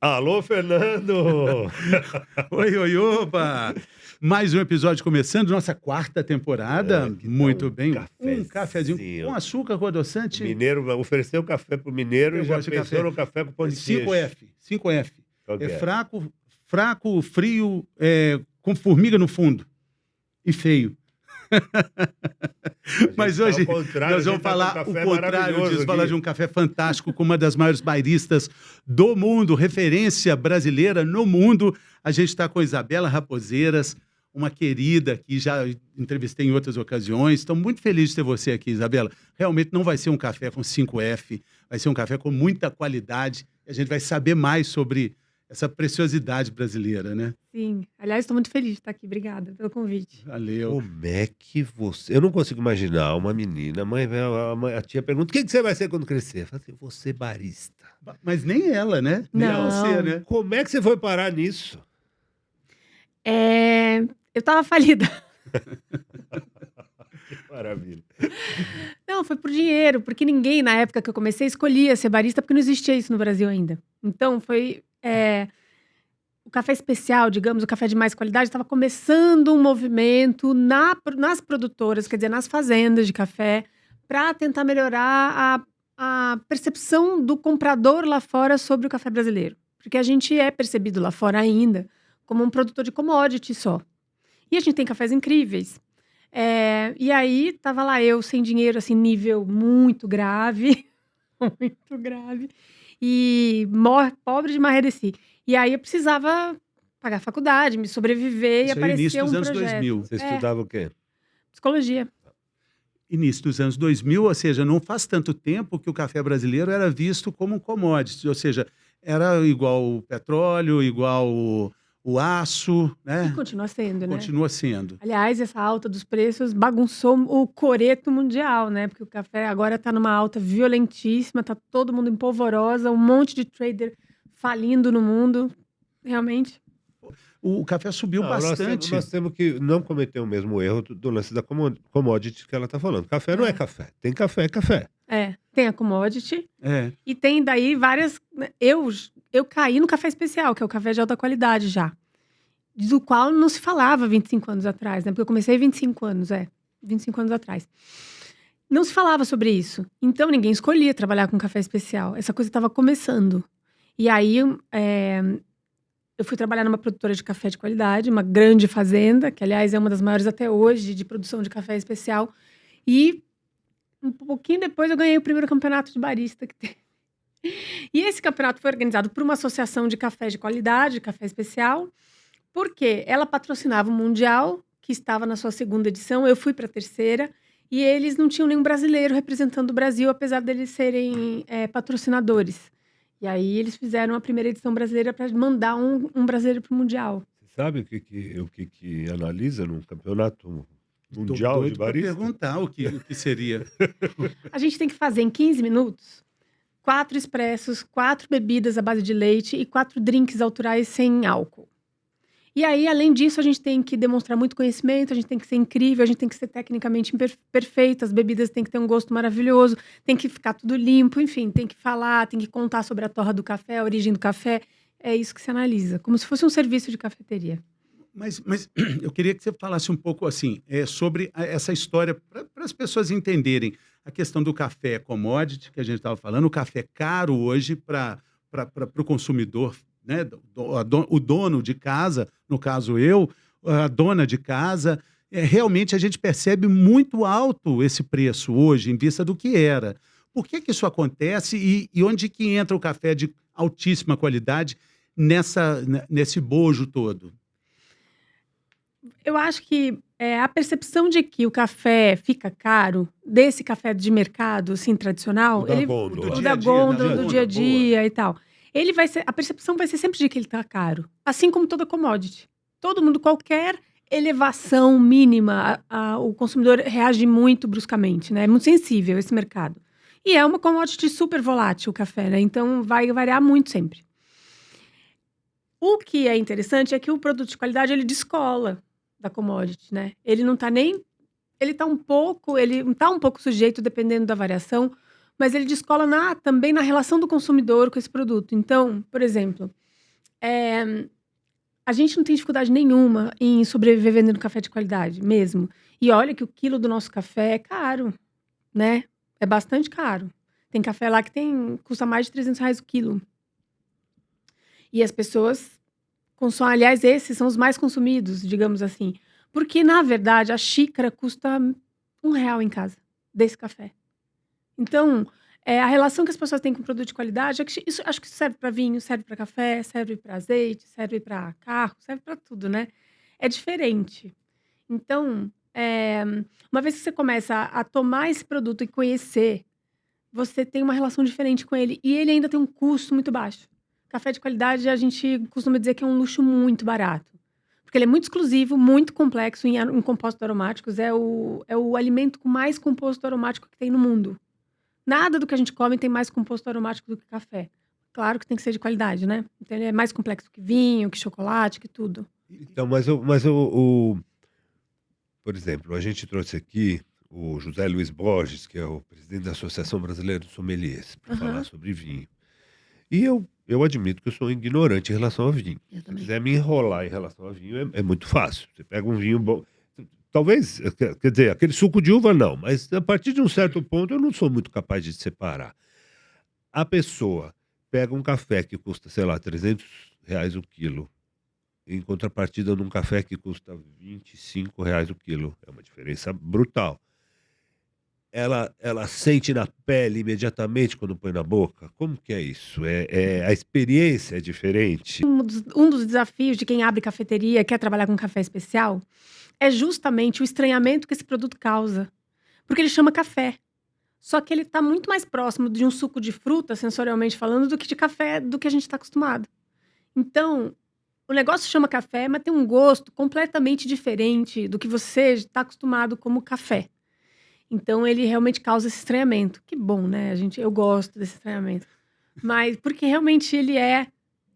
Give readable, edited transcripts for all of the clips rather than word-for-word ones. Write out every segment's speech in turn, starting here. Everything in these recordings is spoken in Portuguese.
Alô, Fernando! Oi, oi, opa! Mais um episódio começando, nossa quarta temporada. Que tal Muito bem. Um cafezinho? cafezinho com açúcar, com O adoçante. mineiro ofereceu café pro mineiro Eu e já gosto de pensou café. no café com pão de queijo. 5F. 5F. Qual que É é? fraco, frio, com formiga no fundo. E feio. A gente Mas tá ao hoje contrário, nós a vamos gente tá com um falar o café contrário maravilhoso disso, falar aqui. de um café fantástico com uma das maiores bairistas do mundo, referência brasileira no mundo. A gente está com Isabela Raposeiras, uma querida que já entrevistei em outras ocasiões. Estou muito feliz de ter você aqui, Isabela. Realmente não vai ser um café com 5F, vai ser um café com muita qualidade. A gente vai saber mais sobre essa preciosidade brasileira, né? Sim. Aliás, estou muito feliz de estar aqui. Obrigada pelo convite. Valeu. Como é que você... Eu não consigo imaginar uma menina, a tia pergunta, o que você vai ser quando crescer? Eu falo assim, vou ser barista. Mas nem ela, né? Nem Não. você, né? Como é que você foi parar nisso? Eu estava falida. Que maravilha. Não, foi por dinheiro, porque ninguém, na época que eu comecei, escolhia ser barista, porque não existia isso no Brasil ainda. Então, foi... o café especial, digamos, o café de mais qualidade, estava começando um movimento nas produtoras, quer dizer, nas fazendas de café, para tentar melhorar a percepção do comprador lá fora sobre o café brasileiro. Porque a gente é percebido lá fora ainda como um produtor de commodity só. E a gente tem cafés incríveis. E aí, tava lá eu, sem dinheiro, assim, nível muito grave. Muito grave. E pobre de Marreci. E aí eu precisava pagar a faculdade, me sobreviver, e Isso aí, apareceu início dos um anos projeto. 2000. Você estudava o quê? Psicologia. Início dos anos 2000, ou seja, não faz tanto tempo que o café brasileiro era visto como um commodity, ou seja, era igual o petróleo, igual o aço, E né? continua sendo, né? Continua sendo. Aliás, essa alta dos preços bagunçou o coreto mundial, né? Porque o café agora está numa alta violentíssima, tá todo mundo em polvorosa, um monte de trader falindo no mundo. Realmente. O café subiu Não, bastante. nós temos que não cometer o mesmo erro do lance da commodity que ela está falando. Café não é café. Tem café, é café. Tem a commodity É. e tem daí várias... Eu caí no café especial, que é o café de alta qualidade já. Do qual não se falava 25 anos atrás, né? Porque eu comecei 25 anos, 25 anos atrás. Não se falava sobre isso. Então, ninguém escolhia trabalhar com café especial. Essa coisa estava começando. E aí, eu fui trabalhar numa produtora de café de qualidade, uma grande fazenda, que, aliás, é uma das maiores até hoje de produção de café especial. E, um pouquinho depois, eu ganhei o primeiro campeonato de barista que tem. E esse campeonato foi organizado por uma associação de café de qualidade, café especial, porque ela patrocinava o Mundial, que estava na sua segunda edição, eu fui para a terceira, e eles não tinham nenhum brasileiro representando o Brasil, apesar deles serem patrocinadores. E aí eles fizeram a primeira edição brasileira para mandar um brasileiro para o Mundial. Você sabe o que analisa num campeonato Tô mundial de doido pra barista? perguntar o que seria. A gente tem que fazer em 15 minutos 4 expressos, 4 bebidas à base de leite e 4 drinks autorais sem álcool. E aí, além disso, a gente tem que demonstrar muito conhecimento, a gente tem que ser incrível, a gente tem que ser tecnicamente perfeito, as bebidas têm que ter um gosto maravilhoso, tem que ficar tudo limpo, enfim, tem que falar, tem que contar sobre a torra do café, a origem do café. É isso que se analisa, como se fosse um serviço de cafeteria. Mas eu queria que você falasse um pouco assim, sobre essa história, para as pessoas entenderem a questão do café commodity, que a gente estava falando, o café caro hoje para o consumidor, né? O dono de casa, no caso eu, a dona de casa, realmente a gente percebe muito alto esse preço hoje, em vista do que era. Por que isso acontece e onde que entra o café de altíssima qualidade nesse bojo todo? Eu acho que a percepção de que o café fica caro, desse café de mercado, assim, tradicional, O da gôndola. o da gôndola, do dia a dia e tal, a percepção vai ser sempre de que ele tá caro, assim como toda commodity. Todo mundo, qualquer elevação mínima, o consumidor reage muito bruscamente, né? É muito sensível esse mercado. E é uma commodity super volátil o café, né? Então vai variar muito sempre. O que é interessante é que o produto de qualidade, ele descola da commodity, né? Ele não tá nem... Ele tá um pouco sujeito, dependendo da variação, mas ele descola também na relação do consumidor com esse produto. Então, por exemplo, A gente não tem dificuldade nenhuma em sobreviver vendendo café de qualidade, mesmo. E olha que o quilo do nosso café é caro, né? É bastante caro. Tem café lá que custa mais de R$ 300 o quilo. E as pessoas consomem, aliás, esses são os mais consumidos, digamos assim. Porque, na verdade, a xícara custa R$ 1 em casa, desse café. Então, a relação que as pessoas têm com o produto de qualidade, acho que isso serve para vinho, serve para café, serve para azeite, serve para carro, serve para tudo, né? É diferente. Então, uma vez que você começa a tomar esse produto e conhecer, você tem uma relação diferente com ele. E ele ainda tem um custo muito baixo. Café de qualidade, a gente costuma dizer que é um luxo muito barato. Porque ele é muito exclusivo, muito complexo em compostos aromáticos. É o alimento com mais composto aromático que tem no mundo. Nada do que a gente come tem mais composto aromático do que café. Claro que tem que ser de qualidade, né? Então ele é mais complexo que vinho, que chocolate, que tudo. Então, por exemplo, a gente trouxe aqui o José Luiz Borges, que é o presidente da Associação Brasileira de Sommeliers, para falar sobre vinho. E eu admito que eu sou ignorante em relação ao vinho. Eu Se também. quiser me enrolar em relação ao vinho, é muito fácil. Você pega um vinho bom. Talvez, quer dizer, aquele suco de uva não, mas a partir de um certo ponto eu não sou muito capaz de separar. A pessoa pega um café que custa, sei lá, R$ 300 o quilo, em contrapartida num café que custa R$ 25 o quilo. É uma diferença brutal. Ela sente na pele imediatamente quando põe na boca? Como que é isso? A experiência é diferente? Um dos desafios de quem abre cafeteria, quer trabalhar com café especial, é justamente o estranhamento que esse produto causa. Porque ele chama café. Só que ele está muito mais próximo de um suco de fruta, sensorialmente falando, do que de café, do que a gente está acostumado. Então, o negócio chama café, mas tem um gosto completamente diferente do que você está acostumado como café. Então, ele realmente causa esse estranhamento. Que bom, né? Eu gosto desse estranhamento. Mas porque realmente ele é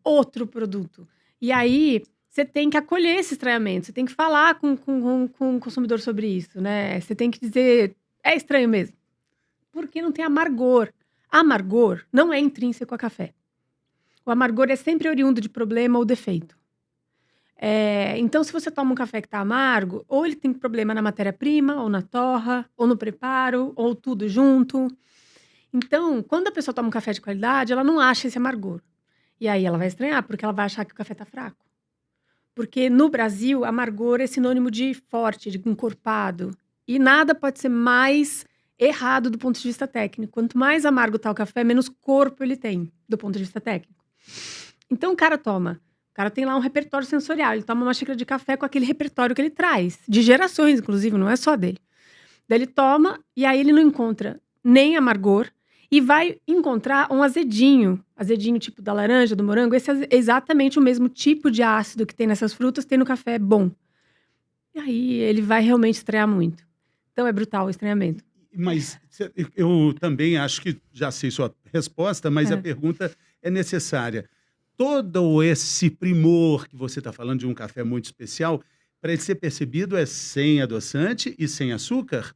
outro produto. E aí, você tem que acolher esse estranhamento. Você tem que falar com o consumidor sobre isso, né? Você tem que dizer, é estranho mesmo. Porque não tem amargor. Amargor não é intrínseco a café. O amargor é sempre oriundo de problema ou defeito. Então, se você toma um café que está amargo, ou ele tem problema na matéria-prima, ou na torra, ou no preparo, ou tudo junto. Então, quando a pessoa toma um café de qualidade, ela não acha esse amargor. E aí ela vai estranhar, porque ela vai achar que o café está fraco. Porque no Brasil, amargor é sinônimo de forte, de encorpado. E nada pode ser mais errado do ponto de vista técnico. Quanto mais amargo está o café, menos corpo ele tem, do ponto de vista técnico. Então, o cara tem lá um repertório sensorial. Ele toma uma xícara de café com aquele repertório que ele traz. De gerações, inclusive, não é só dele. Daí ele toma, e aí ele não encontra nem amargor, e vai encontrar um azedinho tipo da laranja, do morango. Esse é exatamente o mesmo tipo de ácido que tem nessas frutas, tem no café bom. E aí ele vai realmente estranhar muito. Então é brutal o estranhamento. Mas eu também acho que já sei sua resposta, mas a pergunta é necessária. Todo esse primor que você está falando de um café muito especial, para ele ser percebido, é sem adoçante e sem açúcar?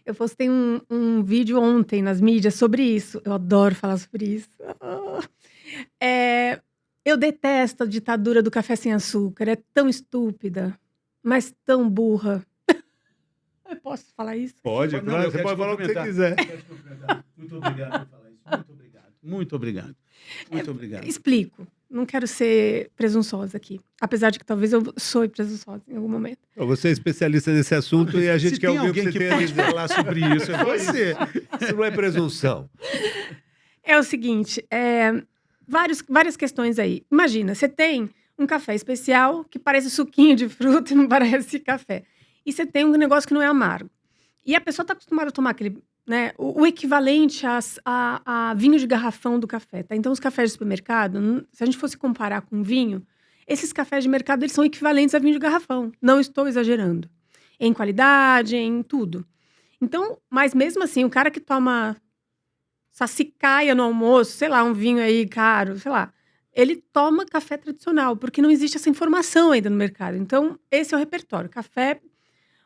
Eu postei um vídeo ontem nas mídias sobre isso. Eu adoro falar sobre isso. Eu detesto a ditadura do café sem açúcar. É tão estúpida, mas tão burra. Eu posso falar isso? Pode, Não, claro, eu você quero pode te falar o que você cumprimentar. quiser. Muito obrigado por falar isso. Muito obrigado. Muito obrigado. Muito obrigado. Explico. Não quero ser presunçosa aqui. Apesar de que talvez eu sou presunçosa em algum momento. Você é especialista nesse assunto e a gente Se quer tem ouvir o que alguém você que tem a pode dizer. falar sobre isso, é você. Isso não é presunção. É o seguinte, várias questões aí. Imagina, você tem um café especial que parece suquinho de fruta e não parece café. E você tem um negócio que não é amargo. E a pessoa está acostumada a tomar aquele, né, o equivalente a vinho de garrafão do café, tá? Então, os cafés de supermercado, se a gente fosse comparar com vinho, esses cafés de mercado, eles são equivalentes a vinho de garrafão. Não estou exagerando. Em qualidade, em tudo. Então, mas mesmo assim, o cara que toma sassicaia no almoço, sei lá, um vinho aí caro, sei lá, ele toma café tradicional, porque não existe essa informação ainda no mercado. Então, esse é o repertório.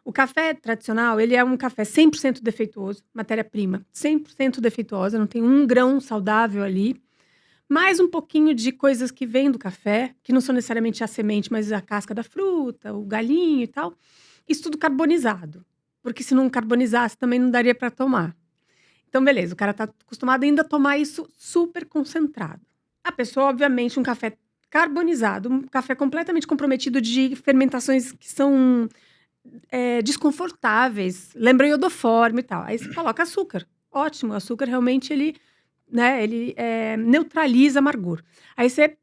O café tradicional, ele é um café 100% defeituoso, matéria-prima 100% defeituosa, não tem um grão saudável ali, mais um pouquinho de coisas que vêm do café, que não são necessariamente a semente, mas a casca da fruta, o galinho e tal. Isso tudo carbonizado. Porque se não carbonizasse, também não daria para tomar. Então, beleza, o cara tá acostumado ainda a tomar isso super concentrado. A pessoa, obviamente, um café carbonizado, um café completamente comprometido de fermentações que são desconfortáveis, lembra iodoforme e tal. Aí você coloca açúcar. Ótimo, o açúcar realmente ele neutraliza amargor. Aí você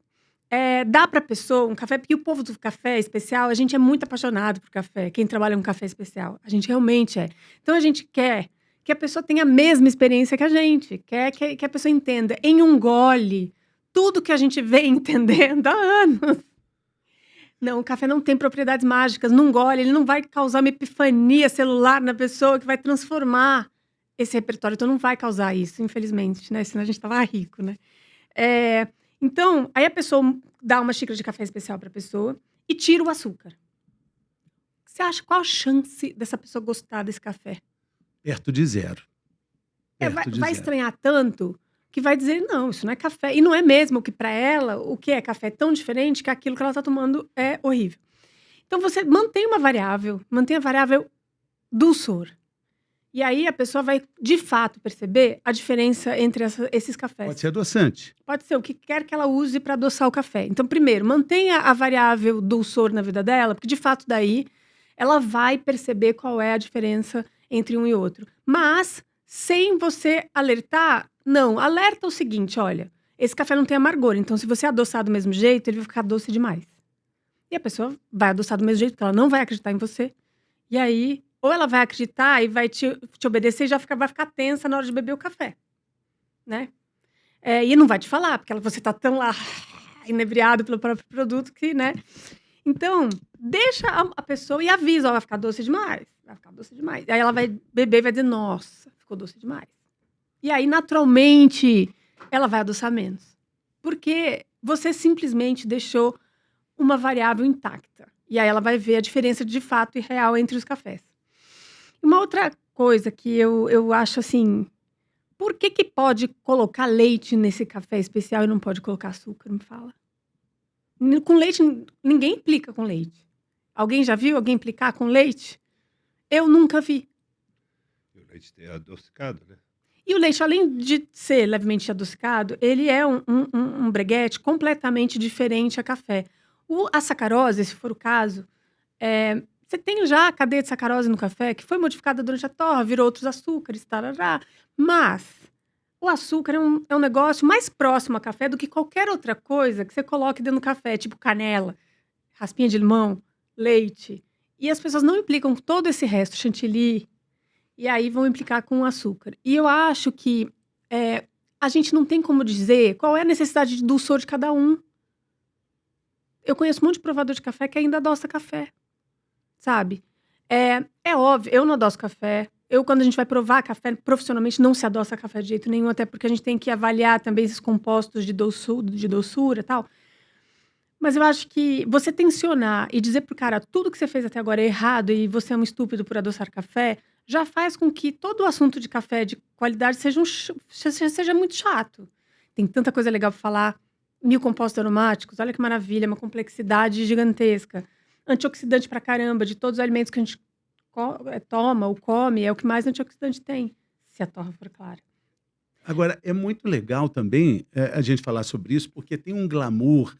dá para a pessoa um café, porque o povo do café especial, a gente é muito apaixonado por café, quem trabalha com café especial, a gente realmente é. Então a gente quer que a pessoa tenha a mesma experiência que a gente, quer que a pessoa entenda em um gole tudo que a gente vem entendendo há anos. Não, o café não tem propriedades mágicas, num gole, ele não vai causar uma epifania celular na pessoa que vai transformar esse repertório, então não vai causar isso, infelizmente, né? Senão a gente tava rico, né? Então, aí a pessoa dá uma xícara de café especial para a pessoa e tira o açúcar. Você acha qual a chance dessa pessoa gostar desse café? Perto de zero. Vai estranhar tanto que vai dizer, não, isso não é café. E não é mesmo, que para ela, o que é café é tão diferente que aquilo que ela está tomando é horrível. Então, você mantém a variável dulçor. E aí, a pessoa vai, de fato, perceber a diferença entre esses cafés. Pode ser adoçante. Pode ser o que quer que ela use para adoçar o café. Então, primeiro, mantenha a variável dulçor na vida dela, porque, de fato, daí, ela vai perceber qual é a diferença entre um e outro. Mas, sem você alertar, não. Alerta o seguinte, olha, esse café não tem amargor, então se você adoçar do mesmo jeito, ele vai ficar doce demais. E a pessoa vai adoçar do mesmo jeito, porque ela não vai acreditar em você. E aí, ou ela vai acreditar e vai te obedecer e vai ficar tensa na hora de beber o café, né? E não vai te falar, porque você tá tão lá, inebriado pelo próprio produto que, né? Então, deixa a pessoa e avisa, ó, vai ficar doce demais. Vai ficar doce demais. Aí ela vai beber e vai dizer, nossa, ficou doce demais. E aí, naturalmente, ela vai adoçar menos. Porque você simplesmente deixou uma variável intacta. E aí ela vai ver a diferença de fato e real entre os cafés. Uma outra coisa que eu acho assim, por que pode colocar leite nesse café especial e não pode colocar açúcar? Me fala. Com leite, ninguém implica com leite. Alguém já viu alguém implicar com leite? Eu nunca vi. O leite é adocicado, né? E o leite, além de ser levemente adocicado, ele é um breguete completamente diferente a café. A sacarose, se for o caso, você tem já a cadeia de sacarose no café, que foi modificada durante a torra, virou outros açúcares, tarará. Mas o açúcar é um negócio mais próximo a café do que qualquer outra coisa que você coloque dentro do café, tipo canela, raspinha de limão, leite. E as pessoas não implicam com todo esse resto, chantilly, e aí vão implicar com o açúcar. E eu acho que a gente não tem como dizer qual é a necessidade de dulçor de cada um. Eu conheço um monte de provador de café que ainda adoça café, sabe? É óbvio, eu não adoço café. Quando a gente vai provar café, profissionalmente não se adoça café de jeito nenhum, até porque a gente tem que avaliar também esses compostos de doçura e tal. Mas eu acho que você tensionar e dizer pro cara tudo que você fez até agora é errado e você é um estúpido por adoçar café, já faz com que todo o assunto de café de qualidade seja muito chato. Tem tanta coisa legal pra falar. 1000 compostos aromáticos, olha que maravilha, uma complexidade gigantesca. Antioxidante pra caramba, de todos os alimentos que a gente toma ou come, é o que mais antioxidante tem, se a torra for clara. Agora, é muito legal também a gente falar sobre isso, porque tem um glamour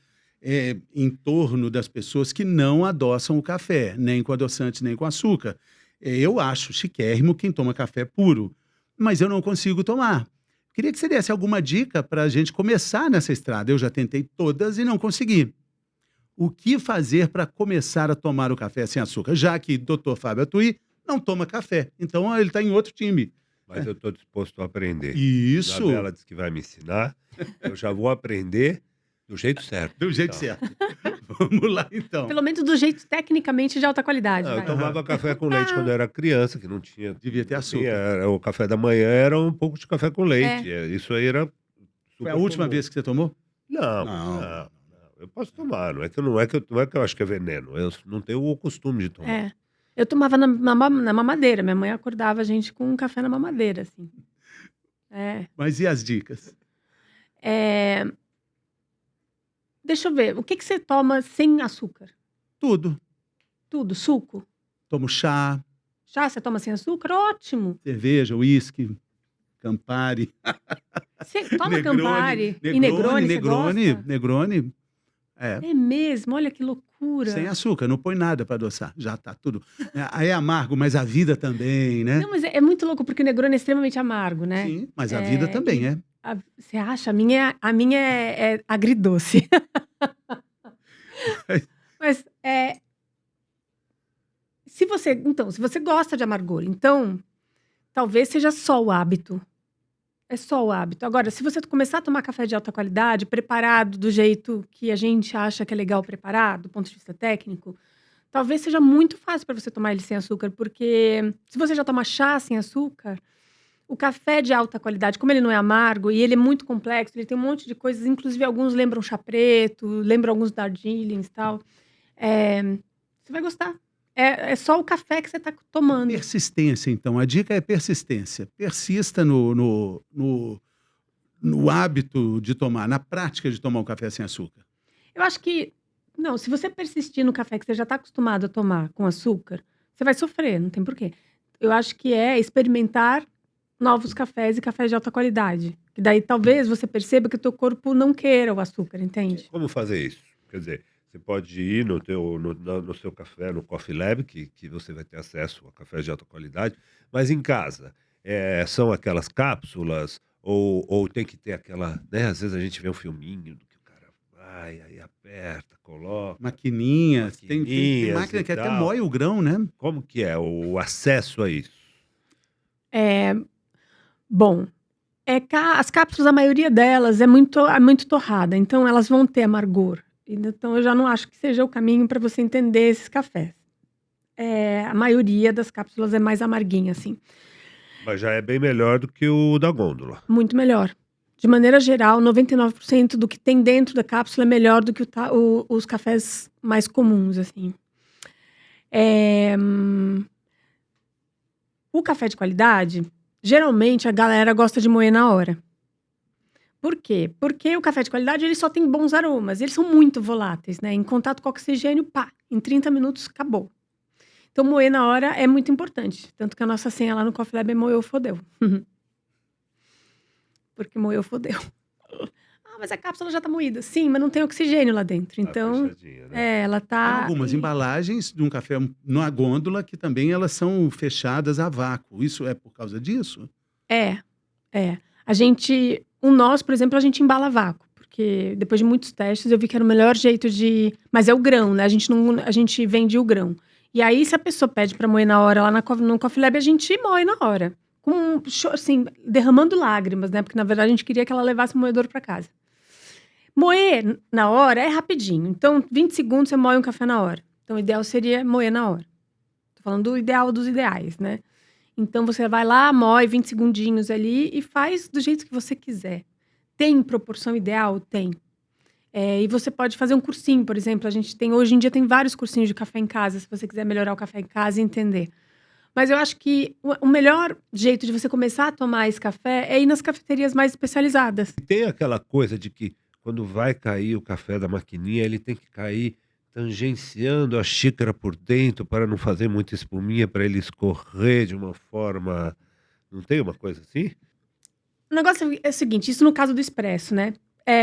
em torno das pessoas que não adoçam o café, nem com adoçante, nem com açúcar. Eu acho chiquérrimo quem toma café puro, mas eu não consigo tomar. Queria que você desse alguma dica para a gente começar nessa estrada. Eu já tentei todas e não consegui. O que fazer para começar a tomar o café sem açúcar? Já que o Dr. Fábio Atuy não toma café, então ele está em outro time. Mas eu estou disposto a aprender. Isso. A Isabela disse que vai me ensinar. Eu já vou aprender do jeito certo. Do jeito certo. Vamos lá, então. Pelo menos do jeito tecnicamente de alta qualidade. Eu tomava café com leite quando eu era criança, que não tinha... Devia ter açúcar. O café da manhã era um pouco de café com leite. Isso aí era... Foi a última vez que você tomou? Não. Eu posso tomar. Não é que eu acho que é veneno. Eu não tenho o costume de tomar. Eu tomava na mamadeira. Minha mãe acordava a gente com um café na mamadeira, assim. Mas e as dicas? Deixa eu ver, o que que você toma sem açúcar? Tudo. Tudo, suco? Tomo chá, Chá você toma sem açúcar? Ótimo. cerveja, uísque, Campari, Você toma Negroni, Campari e Negroni, Negroni, você gosta? Negroni. É, É mesmo, olha que sem loucura. açúcar, não põe nada para adoçar. Já tá tudo. Aí é amargo, mas a vida também, né? Não, mas é muito louco, porque o Negroni é extremamente amargo, né? Sim, mas a vida também é. Você acha? A minha é agridoce. Mas se você gosta de amargor, então talvez seja só o hábito. É só o hábito. Agora, se você começar a tomar café de alta qualidade, preparado do jeito que a gente acha que é legal preparar, do ponto de vista técnico, talvez seja muito fácil para você tomar ele sem açúcar, porque se você já toma chá sem açúcar, o café de alta qualidade, como ele não é amargo e ele é muito complexo, ele tem um monte de coisas, inclusive alguns lembram chá preto, lembram alguns Darjeelings e tal. Você vai gostar. É só o café que você está tomando. Persistência, então. A dica é persistência. Persista no hábito de tomar, na prática de tomar um café sem açúcar. Eu acho que, não, se você persistir no café que você já está acostumado a tomar com açúcar, você vai sofrer, não tem porquê. Eu acho que é experimentar novos cafés e cafés de alta qualidade. Que daí talvez você perceba que o teu corpo não queira o açúcar, entende? Como fazer isso? Quer dizer, você pode ir no seu café, no Coffee Lab, que você vai ter acesso a café de alta qualidade, mas em casa, são aquelas cápsulas ou tem que ter aquela, né? Às vezes a gente vê um filminho do que o cara vai, aí aperta, coloca, Maquininhas. Tem maquininhas máquina e que até tal. moe o grão, né? Como que é o acesso a isso? Bom, as cápsulas, a maioria delas é muito torrada, então elas vão ter amargor. Então eu já não acho que seja o caminho para você entender esses cafés. A maioria das cápsulas é mais amarguinha, assim. Mas já é bem melhor do que o da gôndola. Muito melhor. De maneira geral, 99% do que tem dentro da cápsula é melhor do que os cafés mais comuns, assim. O café de qualidade, geralmente a galera gosta de moer na hora. Por quê? Porque o café de qualidade ele só tem bons aromas, eles são muito voláteis, né? Em contato com oxigênio, pá, em 30 minutos acabou. Então moer na hora é muito importante, tanto que a nossa senha lá no Coffee Lab é moeu, fodeu. Porque moeu, fodeu. Mas a cápsula já tá moída. Sim, mas não tem oxigênio lá dentro. Então, fechadinha, né? ela Tem tá... algumas embalagens de um café na gôndola que também elas são fechadas a vácuo. Isso é por causa disso? É. O nosso, por exemplo, a gente embala a vácuo. Porque depois de muitos testes eu vi que era o melhor jeito de... Mas é o grão, né? A gente vende o grão. E aí, se a pessoa pede pra moer na hora lá no Coffee Lab, a gente moe na hora. Assim, derramando lágrimas, né? Porque, na verdade, a gente queria que ela levasse o moedor pra casa. Moer na hora é rapidinho. Então, 20 segundos você moe um café na hora. Então, o ideal seria moer na hora. Tô falando do ideal dos ideais, né? Então, você vai lá, moe 20 segundinhos ali e faz do jeito que você quiser. Tem proporção ideal? Tem. E você pode fazer um cursinho, por exemplo. Hoje em dia, tem vários cursinhos de café em casa, se você quiser melhorar o café em casa e entender. Mas eu acho que o melhor jeito de você começar a tomar esse café é ir nas cafeterias mais especializadas. Tem aquela coisa de que quando vai cair o café da maquininha, ele tem que cair tangenciando a xícara por dentro para não fazer muita espuminha, para ele escorrer de uma forma... Não tem uma coisa assim? O negócio é o seguinte, isso no caso do expresso, né?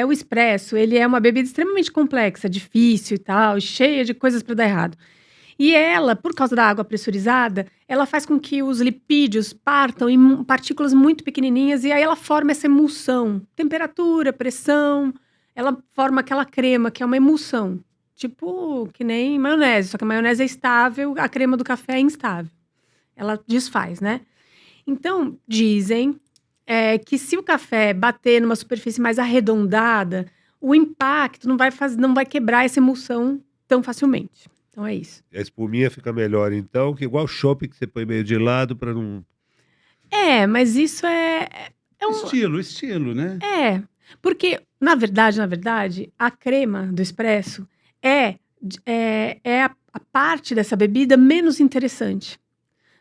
O expresso, ele é uma bebida extremamente complexa, difícil e tal, cheia de coisas para dar errado. E ela, por causa da água pressurizada, ela faz com que os lipídios partam em partículas muito pequenininhas e aí ela forma essa emulsão. Temperatura, pressão, ela forma aquela crema que é uma emulsão. Tipo, que nem maionese, só que a maionese é estável, a crema do café é instável. Ela desfaz, né? Então, dizem que se o café bater numa superfície mais arredondada, o impacto não vai quebrar essa emulsão tão facilmente. Então é isso. E a espuminha fica melhor, então, que igual o chopp que você põe meio de lado para não... Mas isso é Estilo, né? Porque, na verdade, a crema do expresso é a parte dessa bebida menos interessante.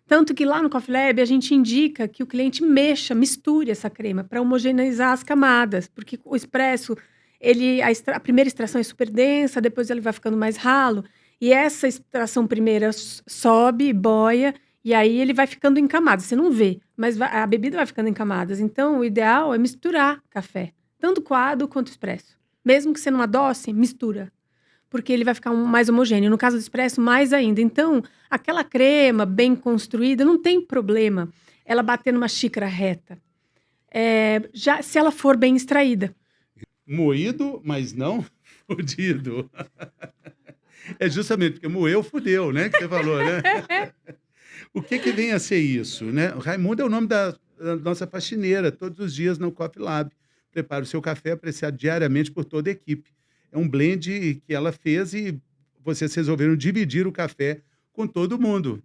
Tanto que lá no Coffee Lab a gente indica que o cliente misture essa crema para homogeneizar as camadas, porque o expresso a primeira extração é super densa, depois ele vai ficando mais ralo. E essa extração primeira sobe, boia, e aí ele vai ficando em camadas. Você não vê, mas a bebida vai ficando em camadas. Então, o ideal é misturar café, tanto coado quanto expresso. Mesmo que você não adoce, mistura. Porque ele vai ficar mais homogêneo. No caso do expresso, mais ainda. Então, aquela crema bem construída, não tem problema ela bater numa xícara reta. Já se ela for bem extraída. Moído, mas não fudido. É justamente porque moeu, fudeu, né? Que você falou, né? O que vem a ser isso, né? O Raimundo é o nome da nossa faxineira, todos os dias no Coffee Lab. Prepara o seu café apreciado diariamente por toda a equipe. É um blend que ela fez e vocês resolveram dividir o café com todo mundo.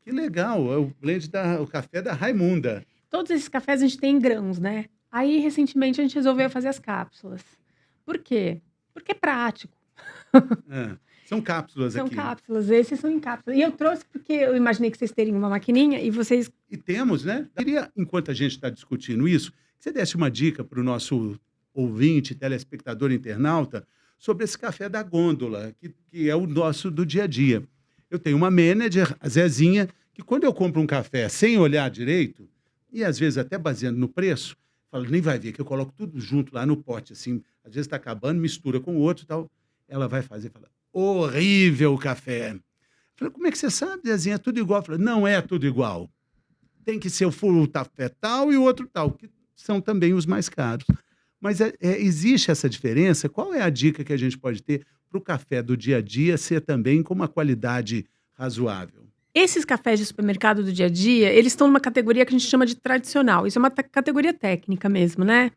Que legal, é o blend o café da Raimunda. Todos esses cafés a gente tem em grãos, né? Aí, recentemente, a gente resolveu fazer as cápsulas. Por quê? Porque é prático. São cápsulas São aqui. São cápsulas, esses são em cápsulas. E eu trouxe porque eu imaginei que vocês teriam uma maquininha e vocês... E temos, né? Eu queria, enquanto a gente está discutindo isso, que você desse uma dica para o nosso ouvinte, telespectador, internauta, sobre esse café da gôndola, que é o nosso do dia a dia. Eu tenho uma manager, a Zezinha, que quando eu compro um café sem olhar direito, e às vezes até baseando no preço, falo, nem vai ver, que eu coloco tudo junto lá no pote, assim, às vezes está acabando, mistura com o outro e tal. Ela vai fazer e fala, horrível o café. Eu falei, como é que você sabe, Zezinha? É tudo igual. Eu falei, não é tudo igual. Tem que ser o full café tal e o outro tal, que são também os mais caros. Mas existe essa diferença? Qual é a dica que a gente pode ter para o café do dia a dia ser também com uma qualidade razoável? Esses cafés de supermercado do dia a dia, eles estão numa categoria que a gente chama de tradicional. Isso é uma categoria técnica mesmo, né?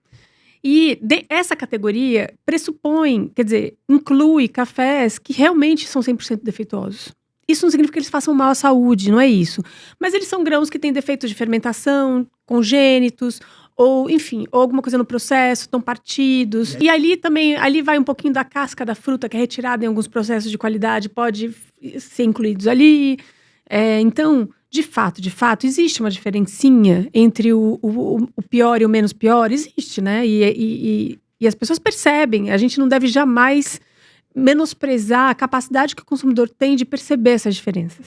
E essa categoria pressupõe, quer dizer, inclui cafés que realmente são 100% defeituosos. Isso não significa que eles façam mal à saúde, não é isso. Mas eles são grãos que têm defeitos de fermentação, congênitos, ou, enfim, ou alguma coisa no processo, estão partidos. E ali vai um pouquinho da casca da fruta, que é retirada em alguns processos de qualidade, pode ser incluídos ali. Então, de fato, existe uma diferencinha entre o pior e o menos pior. Existe, né? E as pessoas percebem. A gente não deve jamais menosprezar a capacidade que o consumidor tem de perceber essas diferenças.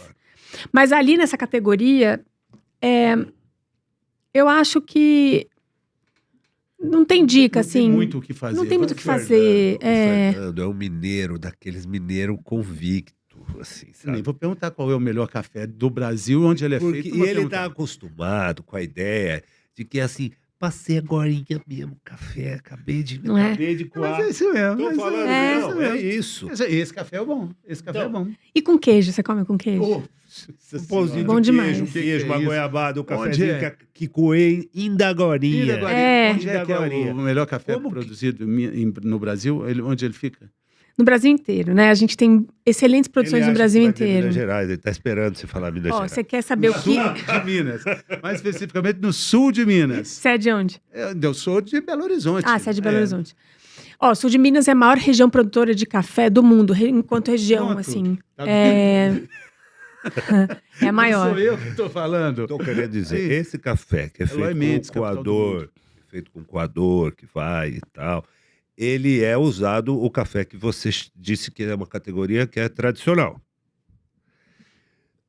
Mas ali nessa categoria, eu acho que não tem dica, assim. Não tem muito o que fazer. Não tem muito o que fazer. O Fernando é um mineiro, daqueles mineiro convicto, assim, sabe? Nem vou perguntar qual é o melhor café do Brasil, onde ele é feito. E ele está acostumado com a ideia de que, assim, passei agorinha mesmo café, acabei de coar. Mas é isso mesmo. Tô falando, é isso. Esse café é bom. Esse café é bom. E com queijo? Você come com queijo? Um pãozinho Bom de demais. queijo, uma goiabada, um cafezinho que coei ainda agorinha. Onde é que é o melhor café produzido no Brasil? Onde ele fica? No Brasil inteiro, né? A gente tem excelentes produções no Brasil inteiro. Minas Gerais, ele está esperando você falar Minas Gerais. Você quer saber o que... Sul de Minas. Mais especificamente no sul de Minas. Você é de onde? Eu sou de Belo Horizonte. Você é de Belo Horizonte. Sul de Minas é a maior região produtora de café do mundo, enquanto região, assim. Tá É a maior. Não sou eu que estou falando. Estou querendo dizer, esse café que é feito com coador, que vai e tal, ele é usado o café que você disse que é uma categoria que é tradicional.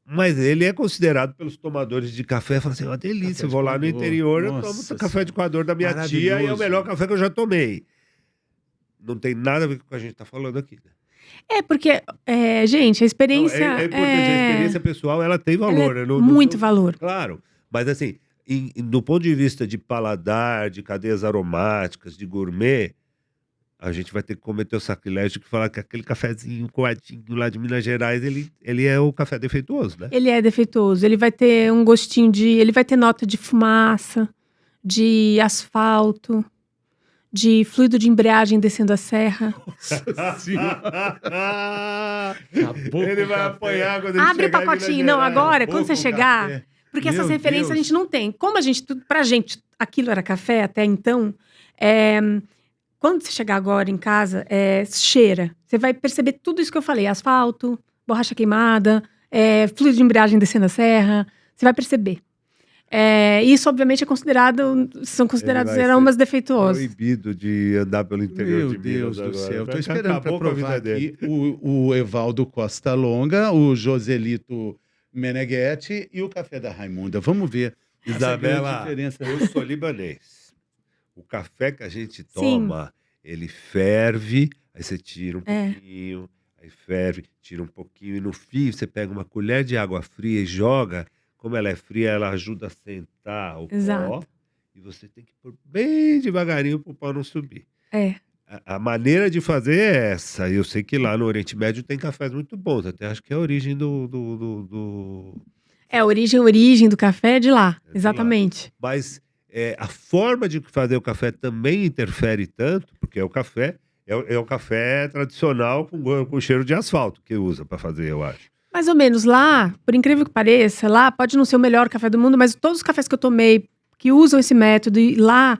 Mas ele é considerado pelos tomadores de café, falam assim, uma delícia, eu vou lá no interior, eu tomo o café de coador da minha tia e é o melhor café que eu já tomei. Não tem nada a ver com o que a gente está falando aqui, né? Porque, gente, a experiência... É importante, a experiência pessoal, ela tem valor. Ela muito valor. Claro, mas assim, do ponto de vista de paladar, de cadeias aromáticas, de gourmet, a gente vai ter que cometer o sacrilégio de falar que aquele cafezinho coadinho lá de Minas Gerais, ele é o café defeituoso, né? Ele é defeituoso, ele vai ter um gostinho ele vai ter nota de fumaça, de asfalto, de fluido de embreagem descendo a serra. Nossa Senhora! Ele vai apanhar quando ele Abre o chegar pacotinho. Não, agora, quando você chegar... Porque essas referências a gente não tem. Como pra gente, aquilo era café até então, quando você chegar agora em casa, cheira. Você vai perceber tudo isso que eu falei. Asfalto, borracha queimada, fluido de embreagem descendo a serra. Você vai perceber. Isso, obviamente, são Ele considerados vai ser aromas defeituosos. proibido de andar pelo interior Meu de Minas Deus do agora. céu. Estou Parece que esperando para acabou com a provar vida dele. aqui o Evaldo Costa Longa, o Joselito Meneghetti e o café da Raimunda. Vamos ver essa grande Isabela, diferença. eu sou libanês. O café que a gente Sim. toma, ele ferve, aí você tira um É. pouquinho, aí ferve, tira um pouquinho, e no fim você pega uma colher de água fria e joga. Como ela é fria, ela ajuda a sentar o pó, Exato. e você tem que pôr bem devagarinho para o pó não subir. É. A maneira de fazer é essa. E eu sei que lá no Oriente Médio tem cafés muito bons. Até acho que é a origem A origem do café é de lá. É de lá. Exatamente. Mas a forma de fazer o café também interfere tanto, porque o café é o café tradicional com cheiro de asfalto que usa para fazer, eu acho. Mais ou menos lá, por incrível que pareça, lá pode não ser o melhor café do mundo, mas todos os cafés que eu tomei que usam esse método, e lá,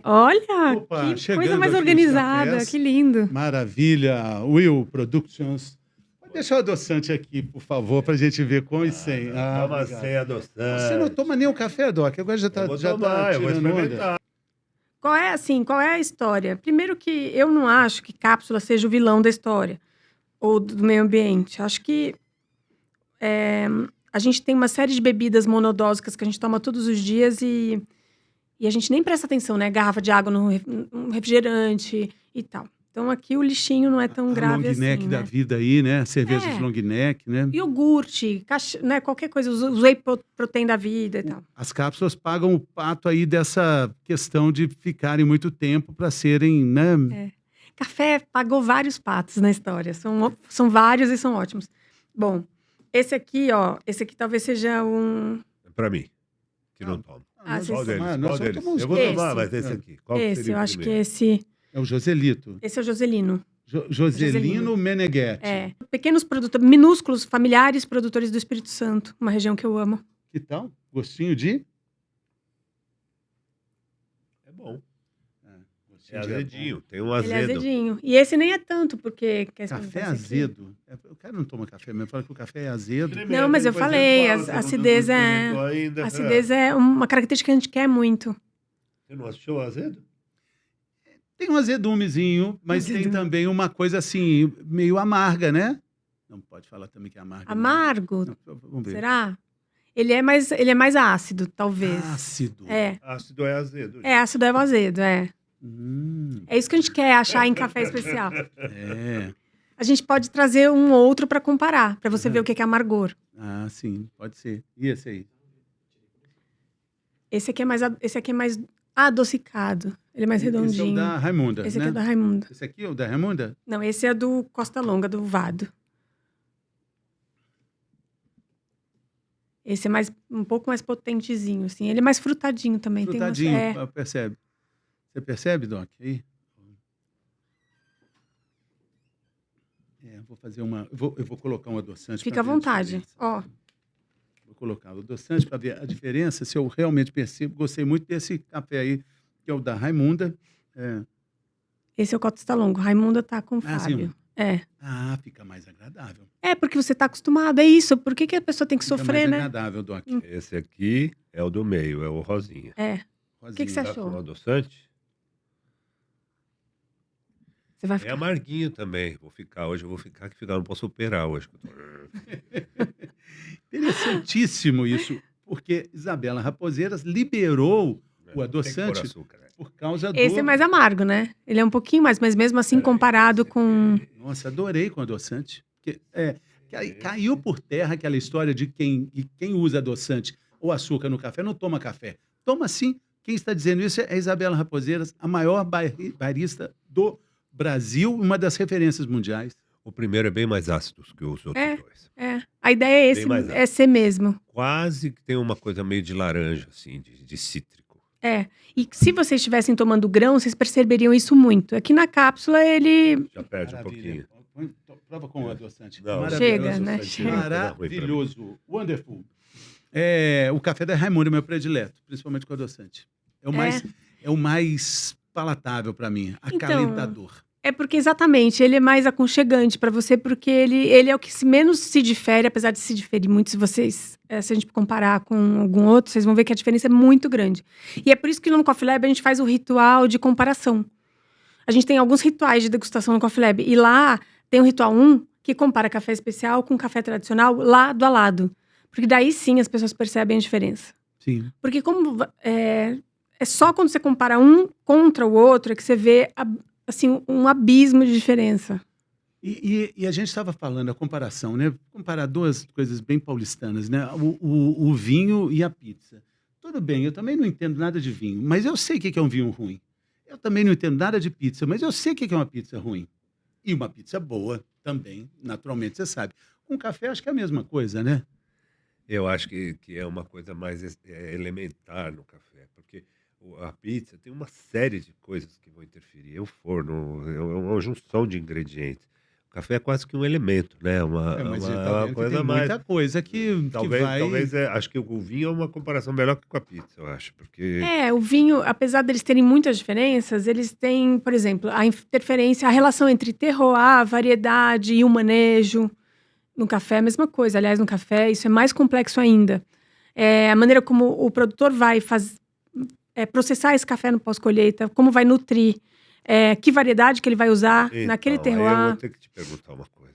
olha, Opa, que coisa chegando mais aqui os organizada, cafés. que lindo. Maravilha. Will Productions. Pode deixar o adoçante aqui, por favor, para a gente ver com e sem. Toma Obrigado. sem adoçante. Você não toma nenhum café, Doc? Agora já Eu está vou já tá tomar, eu vou tirando onda. experimentar. Qual é a história? Primeiro que eu não acho que cápsula seja o vilão da história, ou do meio ambiente. Acho que a gente tem uma série de bebidas monodósicas que a gente toma todos os dias e a gente nem presta atenção, né? Garrafa de água no refrigerante e tal. Então aqui o lixinho não é tão A grave long neck assim, da né? vida aí, né? Cerveja de long neck, né? Iogurte, né? Qualquer coisa, os whey protein da vida e tal. As cápsulas pagam o pato aí dessa questão de ficarem muito tempo para serem, né? Café pagou vários patos na história. São vários e são ótimos. Bom, esse aqui talvez seja um... É pra mim, que não tomo. Nós Qual vamos deles? tomar, Qual nós vamos deles? tomar uns Eu vou dois. tomar, Esse. mas esse aqui. Qual que Esse, seria eu o acho que primeiro? esse É o Joselito. é o Joselino. Joselino Meneghetti. Pequenos produtores, minúsculos, familiares produtores do Espírito Santo, uma região que eu amo. Que tal? Gostinho de? É bom. Gostinho É de azedinho, tem um Ele é azedo. azedinho. E esse nem é tanto, porque... Café azedo. O cara não toma café mesmo, fala que o café é azedo. Não, mas eu falei, a acidez é uma característica que a gente quer muito. Você não achou azedo? Tem um azedumezinho, mas tem Azedume. também uma coisa assim, meio amarga, né? Não pode falar também que é amarga. Amargo, Não, vamos ver. será? Ele é mais ácido, talvez. Ácido. Ácido é azedo. Ácido é o azedo, É isso que a gente quer achar em café especial. É. A gente pode trazer um outro para comparar, para você ver o que é amargor. Ah, sim, pode ser. E esse aí? Esse aqui é mais adocicado. Ele é mais Esse é o redondinho. da Raimunda, Esse né? aqui é da Raimunda. Esse aqui é o da Raimunda? Não, esse é do Costa Longa, do Vado. Esse é um pouco mais potentezinho, assim. Ele é mais frutadinho também. Frutadinho, Tem percebe? Você percebe, Doc? Aí? Vou fazer uma... Eu vou colocar um adoçante. Fica à pra ver a vontade. diferença. Ó, Vou colocar o adoçante para ver a diferença, se eu realmente percebo. Gostei muito desse café aí, que é o da Raimunda. esse é o Costa Longo. Raimunda tá com o Ah, Fábio. sim. Ah, fica mais agradável. Porque você tá acostumado, é isso. Por que a pessoa tem que Fica sofrer, mais né? agradável, Doc. Esse aqui é o do meio, é o rosinha. O que você Tá achou? com adoçante? Você vai É ficar... amarguinho também. Hoje eu vou ficar, não posso operar hoje. Interessantíssimo isso, porque Isabela Raposeiras liberou o Tem que pôr adoçante açúcar, né? por causa do... Esse é mais amargo, né? Ele é um pouquinho mais, mas mesmo assim, comparado com... Nossa, adorei com adoçante. Porque, caiu por terra aquela história de quem usa adoçante ou açúcar no café não toma café. Toma sim. Quem está dizendo isso é Isabela Raposeiras, a maior barista do Brasil, uma das referências mundiais. O primeiro é bem mais ácido que os outros dois. A ideia Bem mais é ser mesmo. Quase que tem uma coisa meio de laranja, assim, de cítrico. E se vocês estivessem tomando grão, vocês perceberiam isso muito. Aqui na cápsula, ele... Já perde um Maravilha. pouquinho. Prova com o adoçante. Não, Maravilhoso. Chega, né? Chega. Maravilhoso. Wonderful. O café da Raimunda é meu predileto, principalmente com adoçante. É o mais palatável para mim, acalentador. É porque exatamente, ele é mais aconchegante para você, porque ele é o que menos se difere, apesar de se diferir muito, se a gente comparar com algum outro, vocês vão ver que a diferença é muito grande. E é por isso que no Coffee Lab a gente faz o ritual de comparação. A gente tem alguns rituais de degustação no Coffee Lab, e lá tem o ritual 1, que compara café especial com café tradicional lado a lado. Porque daí sim as pessoas percebem a diferença. Sim. Porque como é só quando você compara um contra o outro é que você vê assim, um abismo de diferença. E a gente estava falando a comparação, né? Comparar duas coisas bem paulistanas, né? O vinho e a pizza. Tudo bem, eu também não entendo nada de vinho, mas eu sei o que é um vinho ruim. Eu também não entendo nada de pizza, mas eu sei o que é uma pizza ruim. E uma pizza boa também, naturalmente, você sabe. Com café, acho que é a mesma coisa, né? Eu acho que é uma coisa mais elementar no café, porque a pizza tem uma série de coisas que vão interferir. O forno é uma junção de ingredientes. O café é quase que um elemento, né? Mas ele Uma tá vendo que coisa tem mais. muita coisa que vai... Talvez acho que o vinho é uma comparação melhor que com a pizza, eu acho, porque O vinho, apesar deles terem muitas diferenças, eles têm, por exemplo, a interferência, a relação entre terroir, variedade e o manejo. No café é a mesma coisa. Aliás, no café isso é mais complexo ainda. A maneira como o produtor vai processar esse café no pós-colheita, como vai nutrir, que variedade que ele vai usar naquele então, aí eu terroir. vou ter que te perguntar uma coisa.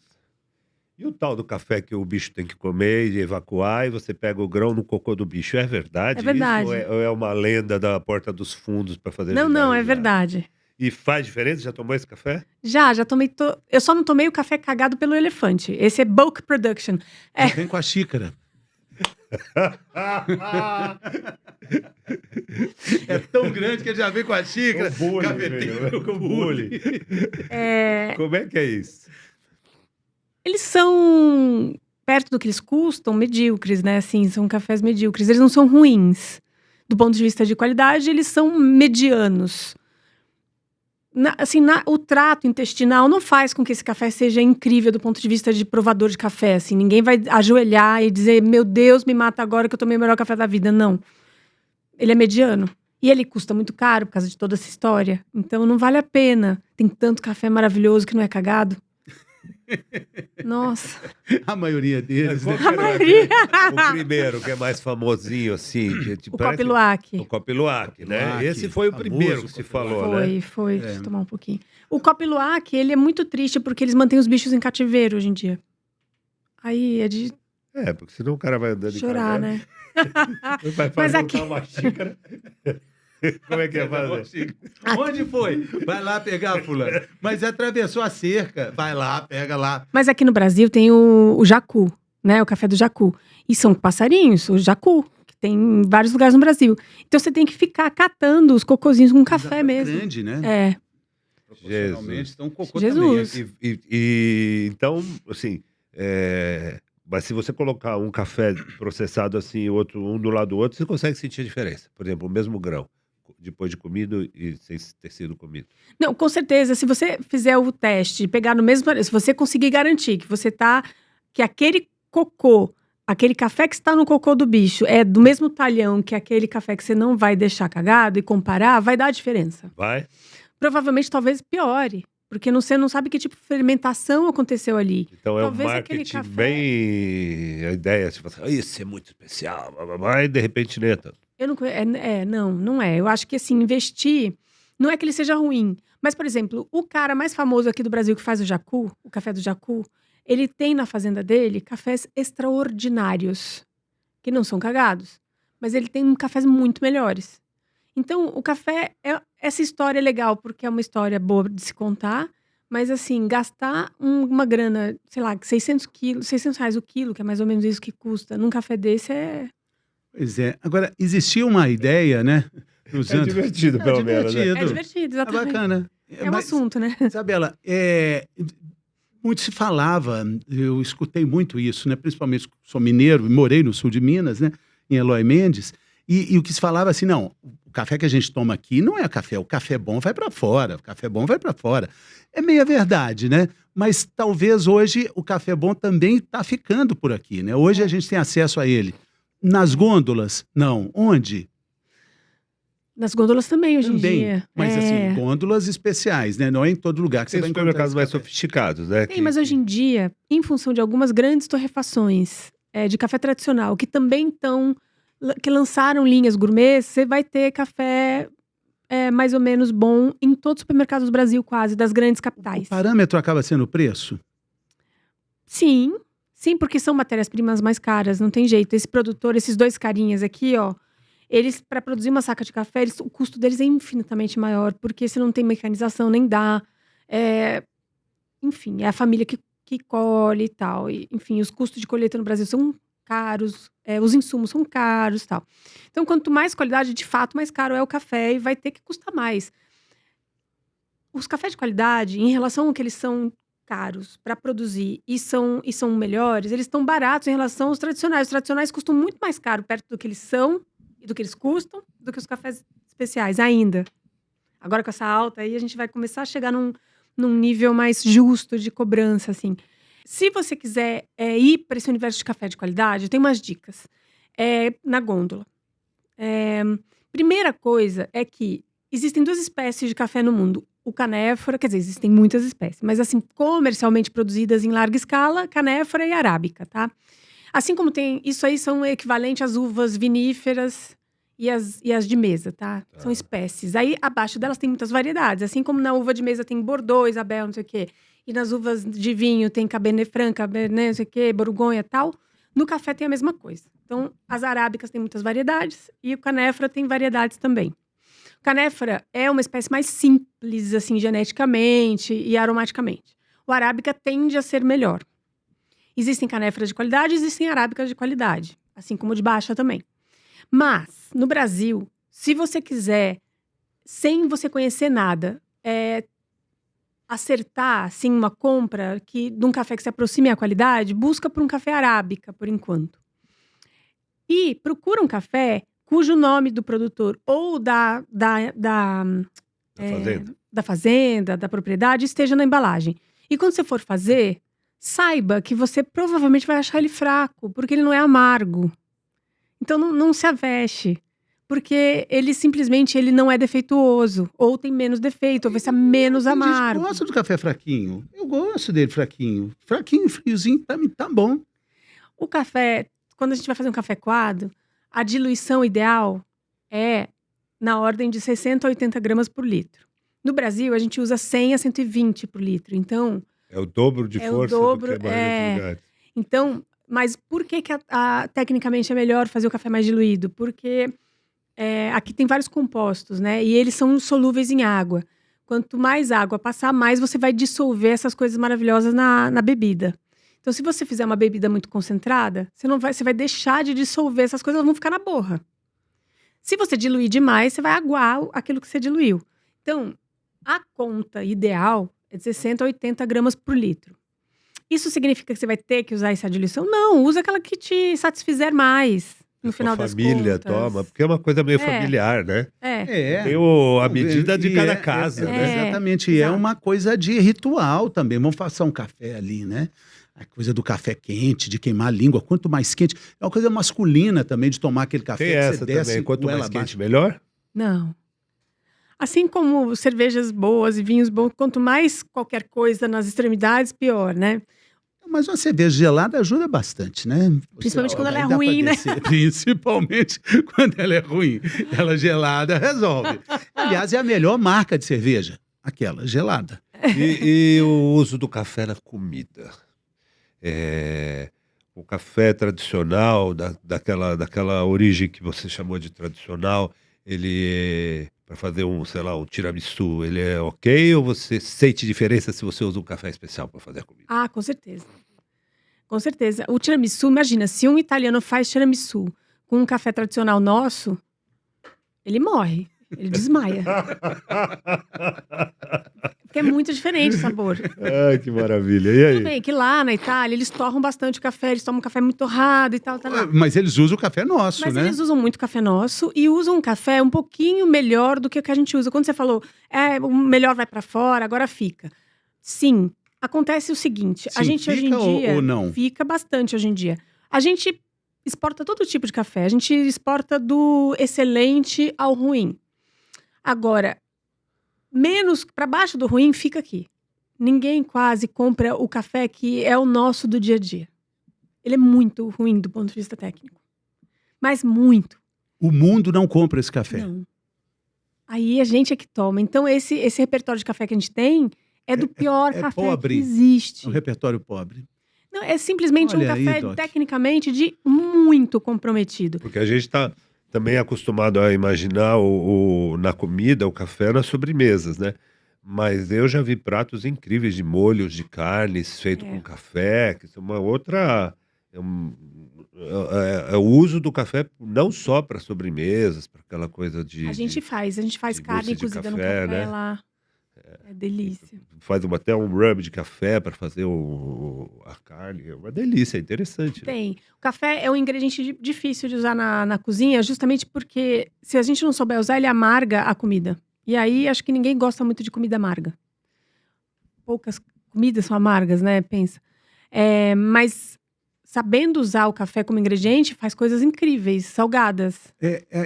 E o tal do café que o bicho tem que comer e evacuar, e você pega o grão no cocô do bicho, é verdade? É verdade. Isso, ou é uma lenda da porta dos fundos para fazer Não, é viajar? verdade. E faz diferença? Já tomou esse café? Já tomei. Eu só não tomei o café cagado pelo elefante. Esse é bulk production. Vem com a xícara. É tão grande que ele já vem com a xícara. O bullying, cafeteiro, com bullying. Como é que é isso? Eles são, perto do que eles custam, medíocres, né? Assim, são cafés medíocres. Eles não são ruins. Do ponto de vista de qualidade, eles são medianos. O trato intestinal não faz com que esse café seja incrível do ponto de vista de provador de café. Assim, ninguém vai ajoelhar e dizer, meu Deus, me mata agora que eu tomei o melhor café da vida. Não. Ele é mediano. E ele custa muito caro por causa de toda essa história. Então não vale a pena. Tem tanto café maravilhoso que não é cagado. Nossa. A maioria deles, né? A maioria. O primeiro, que é mais famosinho, assim. O Coffee Luwak. O Coffee Luwak, né? Luwak, Esse foi o famoso primeiro que se Coffee falou, Luwak. né? Foi. Deixa eu tomar um pouquinho. O Coffee Luwak, ele é muito triste porque eles mantêm os bichos em cativeiro hoje em dia. Aí é de Porque senão o cara vai andando chorar, em né? Vai Mas fazer aqui- uma xícara. Como é que é fazer? Onde foi? Vai lá pegar, fulano. Mas atravessou a cerca. Vai lá, pega lá. Mas aqui no Brasil tem o jacu, né? O café do jacu. E são passarinhos, o jacu, que tem em vários lugares no Brasil. Então você tem que ficar catando os cocozinhos com café mesmo. Grande, né? É. Proporcionalmente, então cocô Jesus. também. Então, assim, mas se você colocar um café processado assim, e outro um do lado do outro, você consegue sentir a diferença. Por exemplo, o mesmo grão, depois de comido e sem ter sido comido. Não, com certeza, se você fizer o teste, pegar no mesmo, se você conseguir garantir que aquele cocô, aquele café que está no cocô do bicho é do mesmo talhão que aquele café que você não vai deixar cagado e comparar, vai dar a diferença. Vai? Provavelmente, talvez piore, porque você não sabe que tipo de fermentação aconteceu ali. Então é um Talvez aquele marketing café- bem... A ideia, você fala assim, isso é muito especial, blá, blá, blá, e de repente nem é tanto. Eu não é. Eu acho que assim, investir, não é que ele seja ruim. Mas, por exemplo, o cara mais famoso aqui do Brasil que faz o jacu, o café do jacu, ele tem na fazenda dele cafés extraordinários, que não são cagados. Mas ele tem cafés muito melhores. Então, o café, essa história é legal, porque é uma história boa de se contar. Mas, assim, gastar uma grana, sei lá, 600 reais o quilo, que é mais ou menos isso que custa, num café desse é... Pois é. Agora, existia uma ideia, né? É divertido, pelo menos, né? É divertido, É exatamente. bacana. É um assunto, né? Isabela, muito se falava, eu escutei muito isso, né? Principalmente, sou mineiro e morei no sul de Minas, né? Em Eloy Mendes. E o que se falava assim, não, o café que a gente toma aqui não é café, o café bom vai para fora, o café bom vai para fora. É meia verdade, né? Mas talvez hoje o café bom também está ficando por aqui, né? Hoje a gente tem acesso a ele. Nas gôndolas? Não. Onde? Nas gôndolas também, hoje em Também. dia. Mas assim, gôndolas especiais, né? Não é em todo lugar que você Tem vai encontrar supermercados esse mais café. sofisticados, né? Tem, mas hoje em dia, em função de algumas grandes torrefações de café tradicional, que também que lançaram linhas gourmet, você vai ter café mais ou menos bom em todos os supermercados do Brasil, quase, das grandes O capitais. parâmetro acaba sendo o preço? Sim, sim, porque são matérias-primas mais caras, não tem jeito. Esse produtor, esses dois carinhas aqui, ó, eles, para produzir uma saca de café, o custo deles é infinitamente maior, porque se não tem mecanização, nem dá. Enfim, é a família que colhe e tal. E, enfim, os custos de colheita no Brasil são caros, os insumos são caros e tal. Então, quanto mais qualidade, de fato, mais caro é o café e vai ter que custar mais. Os cafés de qualidade, em relação ao que eles são caros para produzir e são melhores, eles estão baratos em relação aos tradicionais. Os tradicionais custam muito mais caro perto do que eles são e do que eles custam do que os cafés especiais ainda. Agora com essa alta aí, a gente vai começar a chegar num nível mais justo de cobrança, assim. Se você quiser ir para esse universo de café de qualidade, tem umas dicas. Na gôndola. Primeira coisa é que existem duas espécies de café no mundo. O canéfora, quer dizer, existem muitas espécies, mas assim, comercialmente produzidas em larga escala, canéfora e arábica, tá? Assim como tem, isso aí são equivalentes às uvas viníferas e as de mesa, tá? São espécies. Aí, abaixo delas tem muitas variedades, assim como na uva de mesa tem Bordeaux, Isabel, não sei o quê, e nas uvas de vinho tem Cabernet Franc, Cabernet, não sei o quê, Borgonha e tal, no café tem a mesma coisa. Então, as arábicas têm muitas variedades e o canéfora tem variedades também. Canéfora é uma espécie mais simples, assim, geneticamente e aromaticamente. O arábica tende a ser melhor. Existem canéforas de qualidade, existem arábicas de qualidade, assim como de baixa também. Mas, no Brasil, se você quiser, sem você conhecer nada, acertar, assim, uma compra de um café que se aproxime à qualidade, busca por um café arábica, por enquanto. E procura um café cujo nome do produtor ou da fazenda, da propriedade, esteja na embalagem. E quando você for fazer, saiba que você provavelmente vai achar ele fraco, porque ele não é amargo. Então não se aveste, porque ele simplesmente não é defeituoso, ou tem menos defeito, ou vai ser menos amargo. Eu gosto do café fraquinho. Eu gosto dele fraquinho. Fraquinho, friozinho, pra mim tá bom. O café, quando a gente vai fazer um café coado, a diluição ideal é na ordem de 60 a 80 gramas por litro. No Brasil, a gente usa 100 a 120 por litro. Então, é o dobro de força do que a maioria dos lugares. Então, mas por que tecnicamente é melhor fazer o café mais diluído? Porque aqui tem vários compostos, né? E eles são solúveis em água. Quanto mais água passar, mais você vai dissolver essas coisas maravilhosas na bebida. Então, se você fizer uma bebida muito concentrada, você vai deixar de dissolver essas coisas, elas vão ficar na borra. Se você diluir demais, você vai aguar aquilo que você diluiu. Então, a conta ideal é de 60 a 80 gramas por litro. Isso significa que você vai ter que usar essa diluição? Não, usa aquela que te satisfizer mais, no final das contas. A família toma, porque é uma coisa meio familiar, né? Tem a medida de cada casa, né? Exatamente, e é uma coisa de ritual também. Vamos passar um café ali, né? A coisa do café quente, de queimar a língua, quanto mais quente. É uma coisa masculina também, de tomar aquele café. Tem essa também, quanto mais quente, melhor? Não. Assim como cervejas boas e vinhos bons, quanto mais qualquer coisa nas extremidades, pior, né? Mas uma cerveja gelada ajuda bastante, né? Principalmente quando ela é ruim, né? Principalmente quando ela é ruim. Ela gelada resolve. Aliás, é a melhor marca de cerveja, aquela gelada. E o uso do café na comida? O café tradicional, daquela origem que você chamou de tradicional, ele para fazer um tiramisu, ele é ok? Ou você sente diferença se você usa um café especial para fazer a comida? Ah, com certeza. Com certeza. O tiramisu, imagina, se um italiano faz tiramisu com um café tradicional nosso, ele morre, ele desmaia. Porque é muito diferente o sabor. Ai, que maravilha. E aí? Tudo bem que lá na Itália, eles torram bastante o café, eles tomam um café muito torrado e tal. Mas eles usam o café nosso, Mas né? eles usam muito café nosso e usam um café um pouquinho melhor do que o que a gente usa. Quando você falou, o melhor vai pra fora, agora fica. Sim, acontece o seguinte, a gente hoje em dia... ou não? Fica bastante hoje em dia. A gente exporta todo tipo de café, a gente exporta do excelente ao ruim. Agora, menos para baixo do ruim fica aqui. Ninguém quase compra o café que é o nosso do dia a dia. Ele é muito ruim do ponto de vista técnico. Mas muito. O mundo não compra esse café. Não. Aí a gente é que toma. Então esse repertório de café que a gente tem é do pior café pobre. que existe. É um repertório pobre. Não, é simplesmente Olha um aí, café Doc. tecnicamente de muito comprometido. Porque a gente está também acostumado a imaginar na comida, o café nas sobremesas, né? Mas eu já vi pratos incríveis de molhos de carnes feito com café, que são uma outra... É o uso do café não só para sobremesas, para aquela coisa de... A gente faz de carne mousse de cozida no café, café né? lá. É delícia. Faz até um rub de café para fazer a carne. É uma delícia, é interessante. Né? Tem. O café é um ingrediente difícil de usar na cozinha, justamente porque se a gente não souber usar, ele amarga a comida. E aí, acho que ninguém gosta muito de comida amarga. Poucas comidas são amargas, né? Pensa. Mas sabendo usar o café como ingrediente, faz coisas incríveis, salgadas.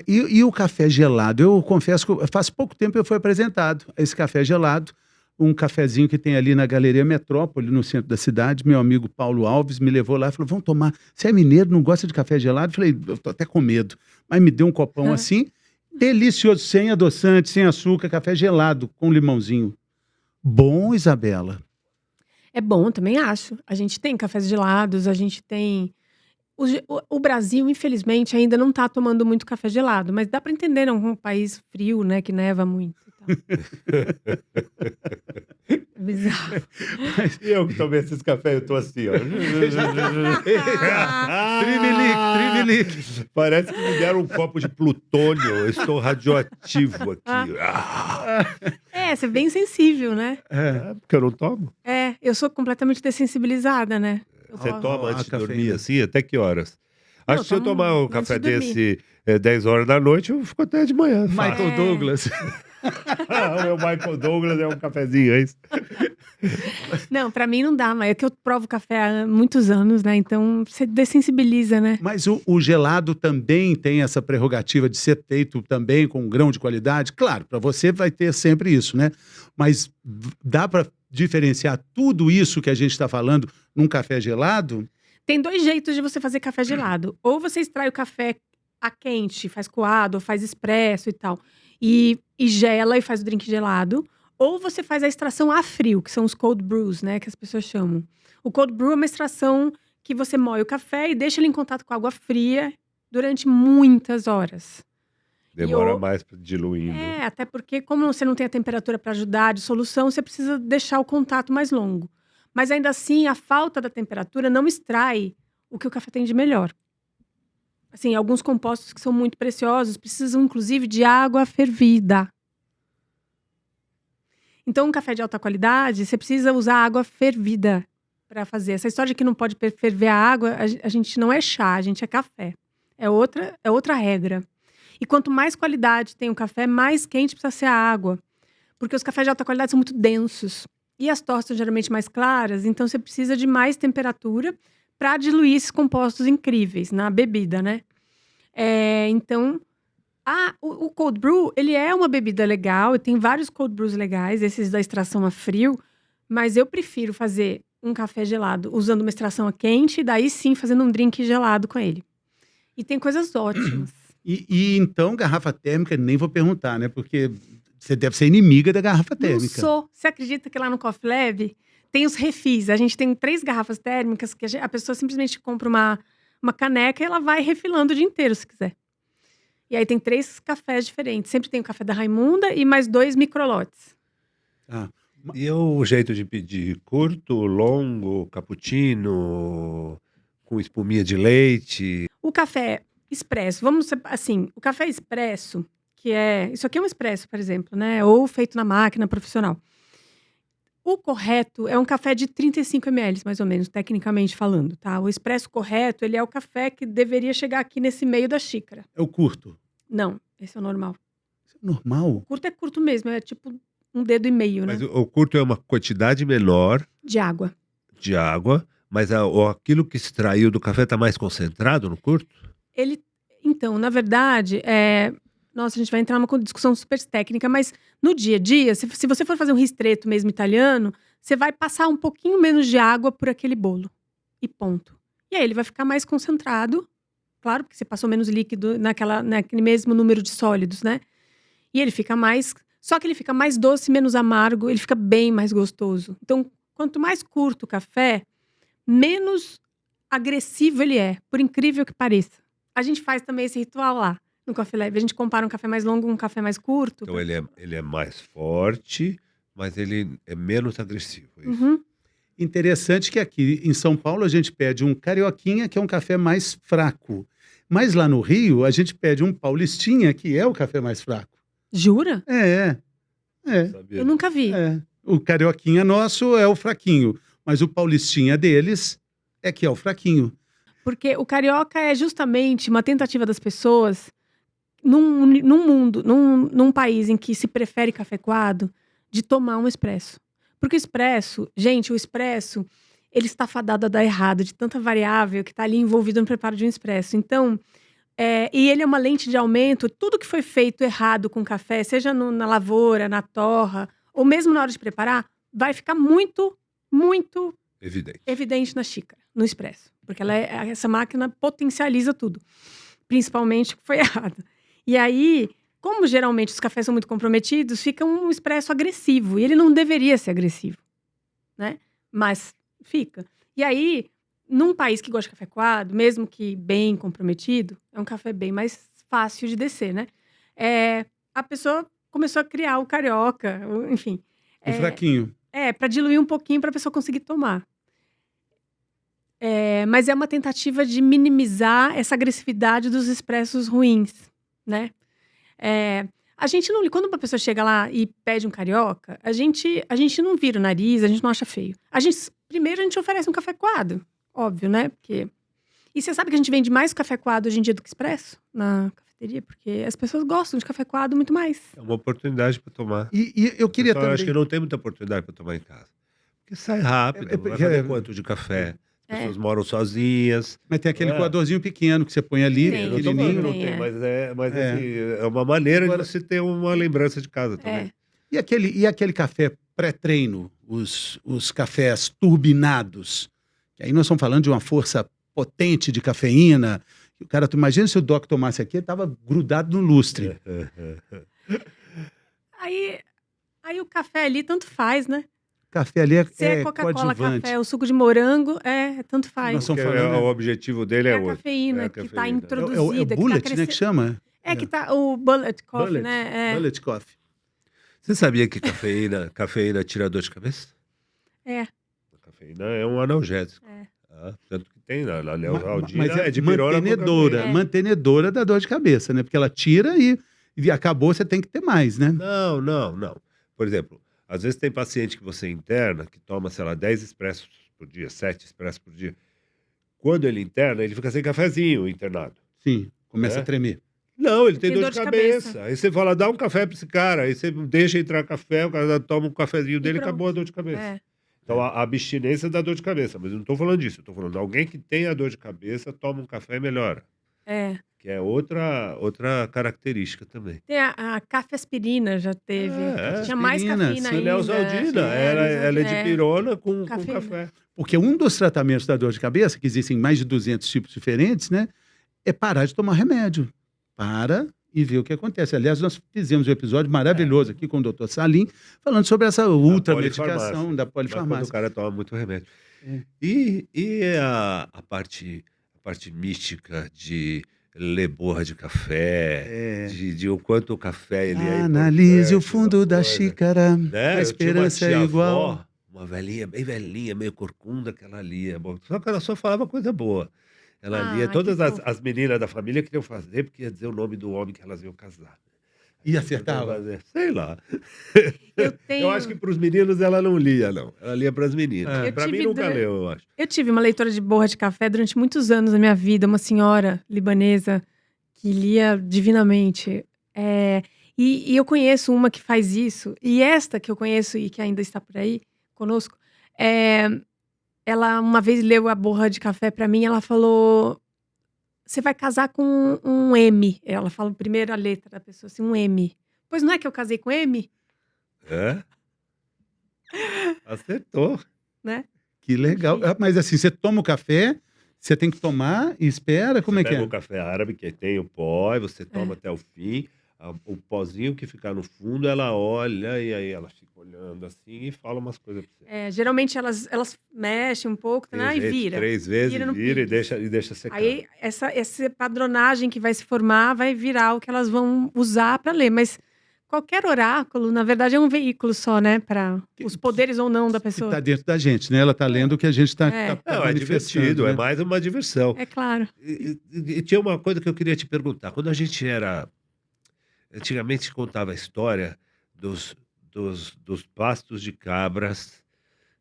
E o café gelado? Eu confesso que faz pouco tempo eu fui apresentado esse café gelado, um cafezinho que tem ali na Galeria Metrópole, no centro da cidade. Meu amigo Paulo Alves me levou lá e falou, vamos tomar. Você é mineiro, não gosta de café gelado? Eu falei, eu tô até com medo. Mas me deu um copão assim, delicioso, sem adoçante, sem açúcar, café gelado, com limãozinho. Bom, Isabela. É bom, também acho. A gente tem cafés gelados, a gente tem... O Brasil, infelizmente, ainda não está tomando muito café gelado, mas dá para entender, não, um país frio, né, que neva muito. É bizarro. E eu que tomei esses cafés, eu tô assim, ó. Trivelique. Parece que me deram um copo de plutônio, eu estou radioativo aqui. Você é bem sensível, né? Porque eu não tomo. Eu sou completamente dessensibilizada, né? Você toma antes de cafeína. dormir assim? Até que horas? Acho que se eu tomar um antes café de dormir. desse 10 horas da noite, eu fico até de manhã. Michael Douglas. O meu Michael Douglas é um cafezinho, é isso? Não, pra mim não dá, mas é que eu provo café há muitos anos, né? Então você dessensibiliza, né? Mas o gelado também tem essa prerrogativa de ser feito também com um grão de qualidade? Claro, para você vai ter sempre isso, né? Mas dá para diferenciar tudo isso que a gente está falando num café gelado? Tem dois jeitos de você fazer café gelado. Ou você extrai o café a quente, faz coado, ou faz expresso e tal, e gela e faz o drink gelado. Ou você faz a extração a frio, que são os cold brews, né, que as pessoas chamam. O cold brew é uma extração que você moe o café e deixa ele em contato com água fria durante muitas horas. Demora mais diluindo. Até porque como você não tem a temperatura para ajudar a dissolução, você precisa deixar o contato mais longo. Mas ainda assim, a falta da temperatura não extrai o que o café tem de melhor. Assim, alguns compostos que são muito preciosos precisam, inclusive, de água fervida. Então, um café de alta qualidade, você precisa usar água fervida para fazer. Essa história de que não pode ferver a água, a gente não é chá, a gente é café. É outra regra. E quanto mais qualidade tem o café, mais quente precisa ser a água. Porque os cafés de alta qualidade são muito densos. E as tortas são geralmente mais claras, então você precisa de mais temperatura para diluir esses compostos incríveis na bebida, né? Então, o cold brew, ele é uma bebida legal, e tem vários cold brews legais, esses da extração a frio, mas eu prefiro fazer um café gelado usando uma extração a quente, e daí sim fazendo um drink gelado com ele. E tem coisas ótimas. E então, garrafa térmica, nem vou perguntar, né? Porque você deve ser inimiga da garrafa térmica. Não sou. Você acredita que lá no Coffee Lab tem os refis? A gente tem 3 garrafas térmicas que a pessoa simplesmente compra uma caneca e ela vai refilando o dia inteiro, se quiser. E aí tem 3 cafés diferentes. Sempre tem o café da Raimunda e mais 2 microlotes. E o jeito de pedir? Curto, longo, cappuccino, com espuminha de leite? O café expresso, o café expresso, que isso aqui é um expresso, por exemplo, né? Ou feito na máquina profissional. O correto é um café de 35 ml, mais ou menos, tecnicamente falando, tá? O expresso correto, ele é o café que deveria chegar aqui nesse meio da xícara. É o curto? Não, esse é o normal. Isso é normal? O curto é curto mesmo, é tipo um dedo e meio, né? Mas o curto é uma quantidade menor De água. mas aquilo que extraiu do café está mais concentrado no curto? Então, na verdade, Nossa, a gente vai entrar numa discussão super técnica, mas no dia a dia, se você for fazer um ristretto mesmo italiano, você vai passar um pouquinho menos de água por aquele bolo. E ponto. E aí ele vai ficar mais concentrado, claro, porque você passou menos líquido naquele mesmo número de sólidos, né? E ele fica mais. Só que ele fica mais doce, menos amargo, ele fica bem mais gostoso. Então, quanto mais curto o café, menos agressivo ele é, por incrível que pareça. A gente faz também esse ritual lá no Café Leve. A gente compara um café mais longo com um café mais curto. Então ele é mais forte, mas ele é menos agressivo. É isso? Uhum. Interessante que aqui em São Paulo a gente pede um carioquinha, que é um café mais fraco. Mas lá no Rio a gente pede um paulistinha, que é o café mais fraco. Jura? É. Sabia Eu nunca vi. O carioquinha nosso é o fraquinho, mas o paulistinha deles é que é o fraquinho. Porque o carioca é justamente uma tentativa das pessoas, num país em que se prefere café coado, de tomar um expresso. Porque o expresso, ele está fadado a dar errado, de tanta variável que está ali envolvido no preparo de um expresso. Então, e ele é uma lente de aumento, tudo que foi feito errado com café, seja na lavoura, na torra, ou mesmo na hora de preparar, vai ficar muito, muito evidente na xícara, no expresso. Porque essa máquina potencializa tudo. Principalmente o que foi errado. E aí, como geralmente os cafés são muito comprometidos, fica um expresso agressivo. E ele não deveria ser agressivo, né? Mas fica. E aí, num país que gosta de café coado, mesmo que bem comprometido, é um café bem mais fácil de descer, né? A pessoa começou a criar o carioca, enfim. O fraquinho. Para diluir um pouquinho para a pessoa conseguir tomar. Mas é uma tentativa de minimizar essa agressividade dos expressos ruins, né? A gente não... Quando uma pessoa chega lá e pede um carioca, a gente não vira o nariz, a gente não acha feio. Primeiro a gente oferece um café coado, óbvio, né? E você sabe que a gente vende mais café coado hoje em dia do que expresso na cafeteria? Porque as pessoas gostam de café coado muito mais. É uma oportunidade para tomar. E eu queria também... acho que não tem muita oportunidade para tomar em casa. Porque sai rápido, vai fazer quanto de café? As pessoas moram sozinhas. Mas tem aquele coadorzinho pequeno que você põe ali, Tem, pequenininho. Não tem, mas assim, é uma maneira Agora- de você ter uma lembrança de casa também. E aquele café pré-treino, os cafés turbinados, que aí nós estamos falando de uma força potente de cafeína. O cara, tu imagina se o Doc tomasse aqui, ele estava grudado no lustre. Aí o café ali tanto faz, né? Café ali Se é Coca-Cola, coadjuvante. café, o suco de morango, tanto faz. Nós estamos Porque falando, o objetivo dele é a outro. cafeína É a que está cafeína. introduzida. É o bullet, que tá né, que chama? que tá o bullet coffee, Bullet, né? bullet coffee. Você sabia que cafeína tira dor de cabeça? É. A cafeína é um analgésico. É. Tanto que tem na Neosaldina, Mas é de pirona com mantenedora, cafeína. mantenedora da dor de cabeça, né? Porque ela tira e acabou, você tem que ter mais, né? Não. Por exemplo, às vezes tem paciente que você interna, que toma, sei lá, 10 expressos por dia, 7 expressos por dia. Quando ele interna, ele fica sem cafezinho internado. Sim, começa É. a tremer. Não, ele tem dor de cabeça. Aí você fala, dá um café pra esse cara. Aí você deixa entrar café, o cara toma um cafezinho dele e pronto. acabou a dor de cabeça. É. Então, a abstinência dá dor de cabeça. Mas eu não estou falando disso. Eu estou falando, alguém que tem a dor de cabeça, toma um café e melhora. Que é outra característica também. Tem a cafeaspirina, já teve. É. Tinha mais Aspirina, cafeína sim. ainda. Neosaldina, ela é de pirona com Cafeína. café. Porque um dos tratamentos da dor de cabeça, que existem mais de 200 tipos diferentes, né? É parar de tomar remédio. Para e ver o que acontece. Aliás, nós fizemos um episódio maravilhoso aqui com o Dr. Salim, falando sobre essa ultramedicação da Mas quando o polifarmácia. cara toma muito remédio. É. E a parte mística de ler borra de café, de o quanto o café ele é Analise o importante, fundo uma da coisa, xícara, né? a Eu tinha uma esperança é tia-avó, igual. uma velhinha, bem velhinha, meio corcunda, que ela lia. Só que ela só falava coisa boa. Ela lia, que todas fofo. as meninas da família queriam fazer, porque ia dizer o nome do homem que elas iam casar. E acertava? Sei lá. tenho- Eu acho que para os meninos ela não lia, não. Ela lia para as meninas. É. Para mim tive nunca dura- leu, eu acho. Eu tive uma leitora de borra de café durante muitos anos na minha vida, uma senhora libanesa que lia divinamente. E eu conheço uma que faz isso, e esta que eu conheço e que ainda está por aí conosco, ela uma vez leu a borra de café para mim, ela falou: você vai casar com um M. Ela fala a primeira letra da pessoa, assim, um M. Pois não é que eu casei com M, É? Acertou. né? Que legal. Enfim. Mas assim, você toma o café, você tem que tomar e espera? Como Você é que pega é? o café árabe, que tem o pó, e você toma É. até o fim. O pozinho que ficar no fundo, ela olha, e aí ela fica olhando assim e fala umas coisas pra você. Geralmente elas mexem um pouco, né? E vira. 3 vezes, Vira no vira pires. e deixa secar. Aí, essa padronagem que vai se formar vai virar o que elas vão usar para ler. Mas qualquer oráculo, na verdade, é um veículo só, né? Para os poderes ou não da Que pessoa. está dentro da gente, né? Ela está lendo o que a gente está É. Não, é manifestando. divertido, Né? é mais uma diversão. É claro. E tinha uma coisa que eu queria te perguntar. Quando a gente era. Antigamente contava a história dos pastos de cabras,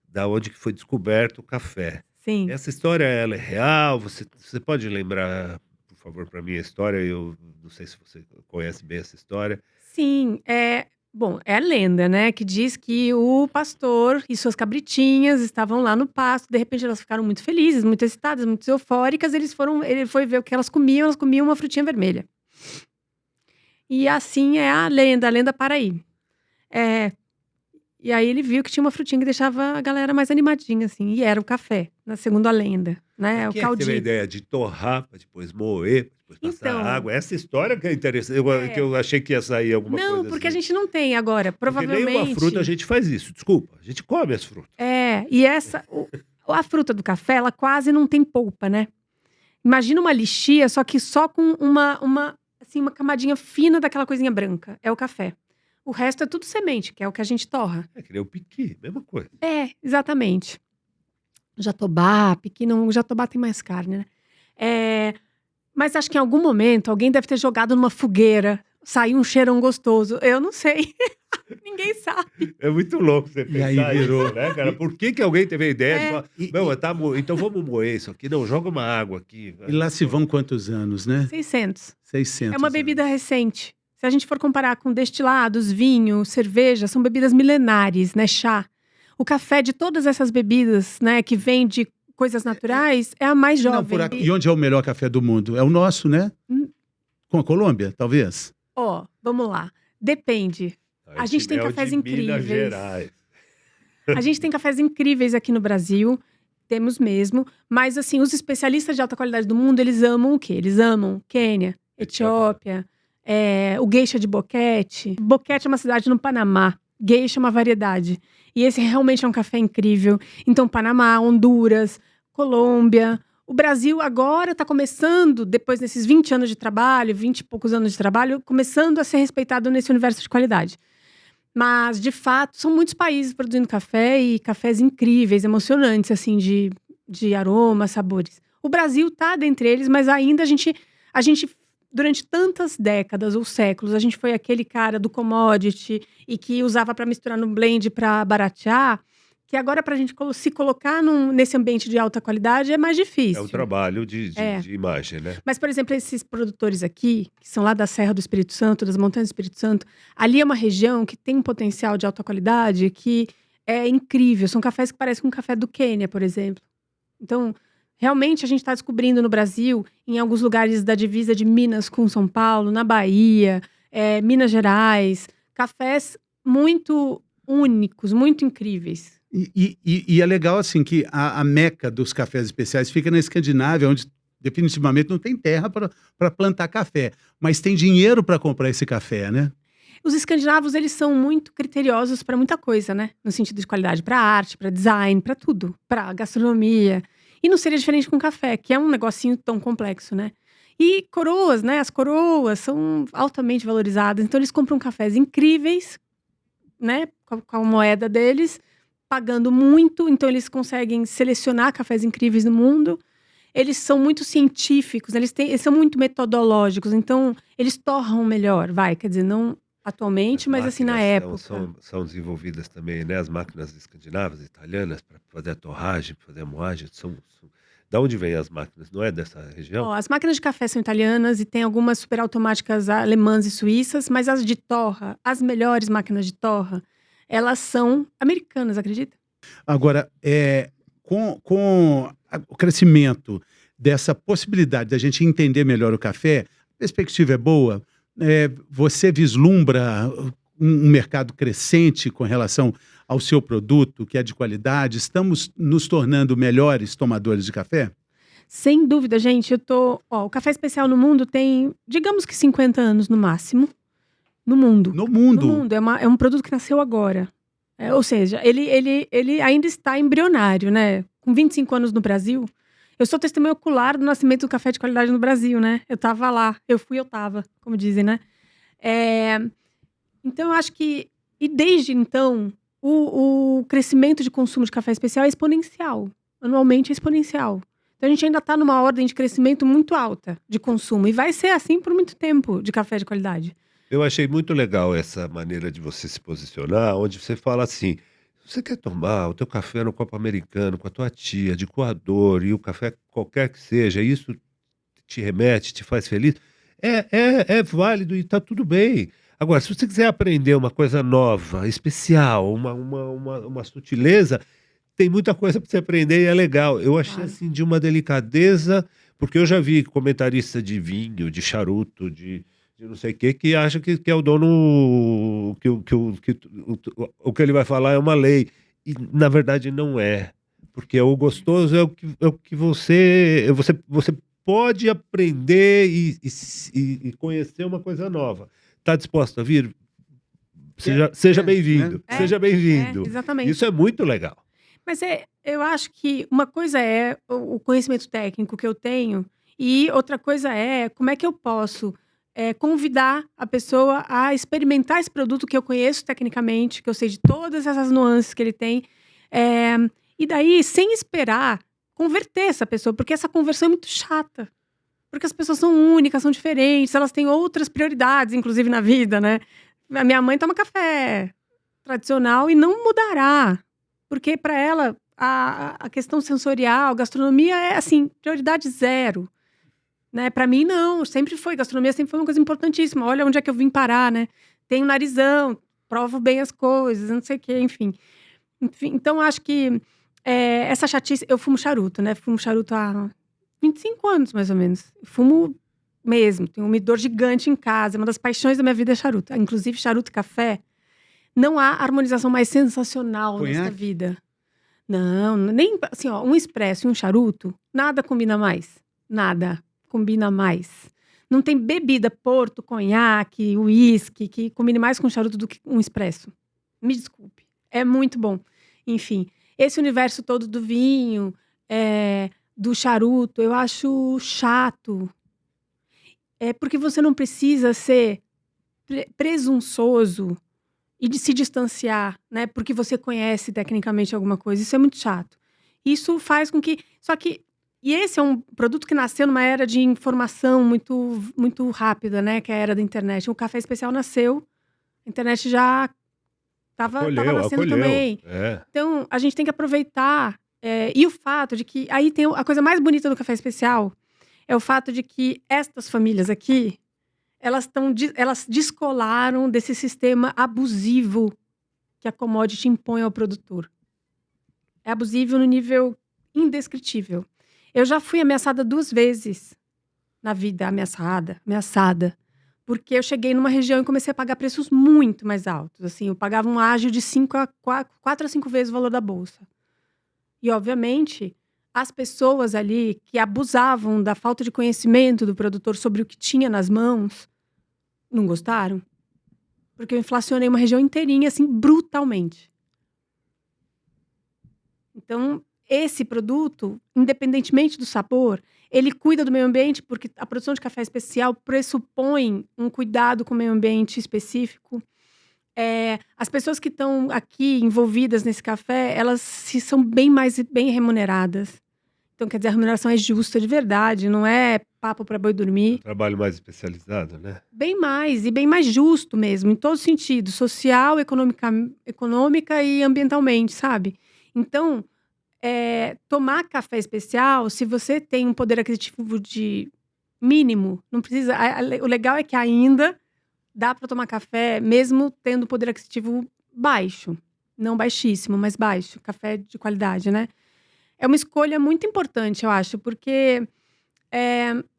da onde que foi descoberto o café. Sim. Essa história, ela é real? Você pode lembrar, por favor, para mim a história? Eu não sei se você conhece bem essa história. Sim, bom, é a lenda, né, que diz que o pastor e suas cabritinhas estavam lá no pasto, de repente elas ficaram muito felizes, muito excitadas, muito eufóricas, ele foi ver o que elas comiam uma frutinha vermelha. E assim é a lenda para aí. E aí ele viu que tinha uma frutinha que deixava a galera mais animadinha, assim, e era o café, segundo a lenda, né, o Quem é que teve a caldinho. ideia de torrar, para depois moer, pra depois passar Então, água? Essa história que é interessante, É. que eu achei que ia sair alguma coisa não, assim. porque a gente não tem agora, Porque nenhuma provavelmente. fruta a gente faz isso, desculpa. A gente come as frutas. E a fruta do café, ela quase não tem polpa, né? Imagina uma lixia, só que só com uma camadinha fina daquela coisinha branca. É o café. O resto é tudo semente, que é o que a gente torra. É que nem o piqui, mesma coisa. Exatamente. Jatobá, piqui, não, o jatobá tem mais carne, né? Mas acho que em algum momento alguém deve ter jogado numa fogueira, saiu um cheirão gostoso. Eu não sei. Ninguém sabe. É muito louco você E aí pensar virou. isso, né, cara? Por que alguém teve a ideia de falar, E- meu, então vamos moer isso aqui. Não, joga uma água aqui. E lá se vão quantos anos, né? 600. 600 É uma anos. bebida recente. Se a gente for comparar com destilados, vinho, cerveja, são bebidas milenares, né? Chá. O café de todas essas bebidas, né, que vem de coisas naturais, é a mais Não, jovem. e onde é o melhor café do mundo? É o nosso, né? Com a Colômbia, talvez? Vamos lá. Depende. A gente tem cafés Minas incríveis. Gerais. A gente tem cafés incríveis aqui no Brasil. Temos mesmo. Mas, assim, os especialistas de alta qualidade do mundo, eles amam o quê? Eles amam Quênia, Etiópia, o geisha de Boquete. Boquete é uma cidade no Panamá. Geisha é uma variedade. E esse realmente é um café incrível. Então, Panamá, Honduras, Colômbia. O Brasil agora está começando, depois desses 20 anos de trabalho, 20 e poucos anos de trabalho, começando a ser respeitado nesse universo de qualidade. Mas, de fato, são muitos países produzindo café e cafés incríveis, emocionantes, assim, de aromas, sabores. O Brasil está dentre eles, mas ainda a gente, durante tantas décadas ou séculos, a gente foi aquele cara do commodity e que usava para misturar no blend para baratear, que agora para a gente se colocar nesse ambiente de alta qualidade é mais difícil. É um trabalho de imagem, né? Mas, por exemplo, esses produtores aqui, que são lá da Serra do Espírito Santo, das Montanhas do Espírito Santo, ali é uma região que tem um potencial de alta qualidade que é incrível. São cafés que parecem com um café do Quênia, por exemplo. Então, realmente a gente está descobrindo no Brasil, em alguns lugares da divisa de Minas com São Paulo, na Bahia, Minas Gerais, cafés muito únicos, muito incríveis. E é legal, assim, que a meca dos cafés especiais fica na Escandinávia, onde definitivamente não tem terra para plantar café, mas tem dinheiro para comprar esse café, né? Os escandinavos, eles são muito criteriosos para muita coisa, né? No sentido de qualidade, para arte, para design, para tudo, para gastronomia. E não seria diferente com café, que é um negocinho tão complexo, né? E coroas, né? As coroas são altamente valorizadas, então eles compram cafés incríveis, né? Com a moeda deles, pagando muito, então eles conseguem selecionar cafés incríveis no mundo. Eles são muito científicos, eles são muito metodológicos, então eles torram melhor, quer dizer, não atualmente, mas assim, na época. São desenvolvidas também, né? As máquinas escandinavas, italianas, para fazer a torragem, para fazer a moagem. Da onde vêm as máquinas? Não é dessa região? As máquinas de café são italianas e tem algumas superautomáticas alemãs e suíças, mas as de torra, as melhores máquinas de torra, elas são americanas, acredita? Agora, com o crescimento dessa possibilidade da gente entender melhor o café, a perspectiva é boa? Você vislumbra um mercado crescente com relação ao seu produto, que é de qualidade? Estamos nos tornando melhores tomadores de café? Sem dúvida, gente, o café especial no mundo tem, digamos que 50 anos no máximo. No mundo. No No mundo? mundo. É um produto que nasceu agora. Ou seja, ele ainda está embrionário, né? Com 25 anos no Brasil. Eu sou testemunha ocular do nascimento do café de qualidade no Brasil, né? Eu tava lá. Eu fui, eu tava, como dizem, né? Então, eu acho que... E desde então, o crescimento de consumo de café especial é exponencial. Anualmente é exponencial. Então, a gente ainda está numa ordem de crescimento muito alta de consumo. E vai ser assim por muito tempo, de café de qualidade. Eu achei muito legal essa maneira de você se posicionar, onde você fala assim: você quer tomar o teu café no copo americano com a tua tia, de coador, e o café qualquer que seja, isso te remete, te faz feliz, é válido e tá tudo bem. Agora, se você quiser aprender uma coisa nova, especial, uma sutileza, tem muita coisa para você aprender e é legal. Eu achei Claro. assim de uma delicadeza, porque eu já vi comentarista de vinho, de charuto, de não sei o que acha que é o dono, o que ele vai falar é uma lei. E na verdade não é. Porque o gostoso é o que você pode aprender e conhecer uma coisa nova. Está disposto a vir? Seja bem-vindo. É, Seja bem-vindo. exatamente. Isso é muito legal. Mas eu acho que uma coisa é o conhecimento técnico que eu tenho, e outra coisa é como é que eu posso convidar a pessoa a experimentar esse produto que eu conheço tecnicamente, que eu sei de todas essas nuances que ele tem, e daí, sem esperar, converter essa pessoa, porque essa conversão é muito chata. Porque as pessoas são únicas, são diferentes, elas têm outras prioridades, inclusive na vida, né? A minha mãe toma café tradicional e não mudará. Porque para ela, a questão sensorial, gastronomia é, assim, prioridade zero. Né? Para mim, não. Gastronomia sempre foi uma coisa importantíssima. Olha onde é que eu vim parar, né? Tenho narizão, provo bem as coisas, não sei o quê, enfim. Então, acho que essa chatice... Eu fumo charuto, né? Fumo charuto há 25 anos, mais ou menos. Fumo mesmo. Tenho um umidor gigante em casa. Uma das paixões da minha vida é charuto. Inclusive, charuto e café. Não há harmonização mais sensacional nessa vida. Não, nem... Assim, ó, um expresso e um charuto, nada combina mais. Nada combina mais. Não tem bebida, porto, conhaque, uísque, que combine mais com charuto do que um expresso. Me desculpe. É muito bom. Enfim, esse universo todo do vinho, do charuto, eu acho chato. Porque você não precisa ser presunçoso e de se distanciar, né? Porque você conhece tecnicamente alguma coisa. Isso é muito chato. Isso faz com que... E esse é um produto que nasceu numa era de informação muito, muito rápida, né? Que é a era da internet. O café especial nasceu, a internet já estava nascendo também. Então, a gente tem que aproveitar. E o fato de que... Aí tem a coisa mais bonita do café especial, é o fato de que estas famílias aqui, elas descolaram desse sistema abusivo que a commodity impõe ao produtor. É abusivo no nível indescritível. Eu já fui ameaçada 2 vezes na vida, ameaçada, porque eu cheguei numa região e comecei a pagar preços muito mais altos. Assim, eu pagava um ágio de 4 a 5 vezes o valor da bolsa. E, obviamente, as pessoas ali que abusavam da falta de conhecimento do produtor sobre o que tinha nas mãos, não gostaram. Porque eu inflacionei uma região inteirinha, assim, brutalmente. Então, esse produto, independentemente do sabor, ele cuida do meio ambiente, porque a produção de café especial pressupõe um cuidado com o meio ambiente específico. As pessoas que estão aqui envolvidas nesse café, elas são bem remuneradas. Então, quer dizer, a remuneração é justa de verdade, não é papo para boi dormir. Trabalho mais especializado, né? Bem mais justo mesmo, em todos os sentidos, social, econômica e ambientalmente, sabe? Então, tomar café especial, se você tem um poder aquisitivo de mínimo, não precisa... O legal é que ainda dá para tomar café, mesmo tendo poder aquisitivo baixo. Não baixíssimo, mas baixo. Café de qualidade, né? É uma escolha muito importante, eu acho, porque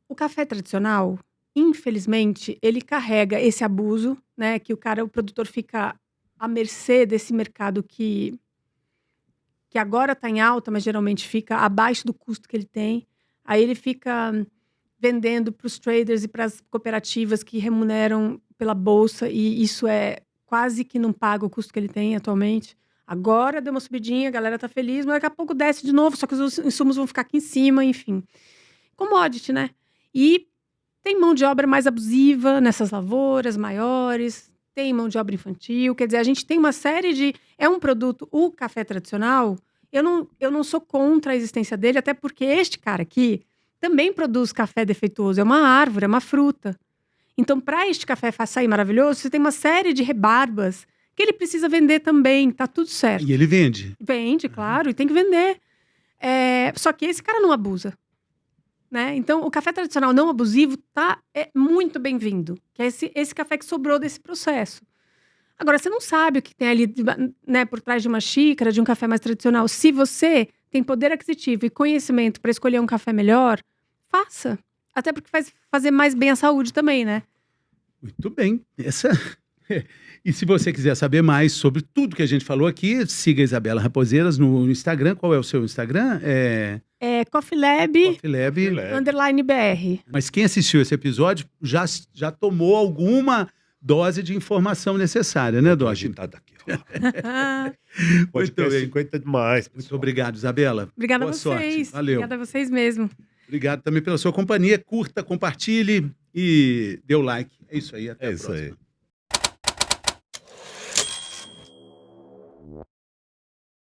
O café tradicional, infelizmente, ele carrega esse abuso, né? Que o produtor fica à mercê desse mercado que agora está em alta, mas geralmente fica abaixo do custo que ele tem. Aí ele fica vendendo para os traders e para as cooperativas que remuneram pela bolsa, e isso é quase que não paga o custo que ele tem atualmente. Agora deu uma subidinha, a galera tá feliz, mas daqui a pouco desce de novo, só que os insumos vão ficar aqui em cima, enfim. Commodity, né? E tem mão de obra mais abusiva nessas lavouras maiores, tem mão de obra infantil, quer dizer, a gente tem uma série de... É um produto, o café tradicional, eu não sou contra a existência dele, até porque este cara aqui também produz café defeituoso, é uma árvore, é uma fruta. Então, para este café sair maravilhoso, você tem uma série de rebarbas que ele precisa vender também, tá tudo certo. E ele vende? Vende, claro, e tem que vender. Só que esse cara não abusa, né? Então, o café tradicional não abusivo é muito bem-vindo, que é esse café que sobrou desse processo. Agora, você não sabe o que tem ali, né, por trás de uma xícara, de um café mais tradicional. Se você tem poder aquisitivo e conhecimento para escolher um café melhor, faça. Até porque faz fazer mais bem à saúde também, né? Muito bem. E se você quiser saber mais sobre tudo que a gente falou aqui, siga a Isabela Raposeiras no Instagram. Qual é o seu Instagram? Coffee Lab _BR. Mas quem assistiu esse episódio já tomou alguma dose de informação necessária, né, Doc? Agitado aqui, ó. Muito Podcast bem. 50 demais. Muito obrigado, Isabela. Obrigada Boa a vocês. sorte. Valeu. Obrigada a vocês mesmo. Obrigado também pela sua companhia. Curta, compartilhe e dê o like. É isso aí. Até a próxima. Aí.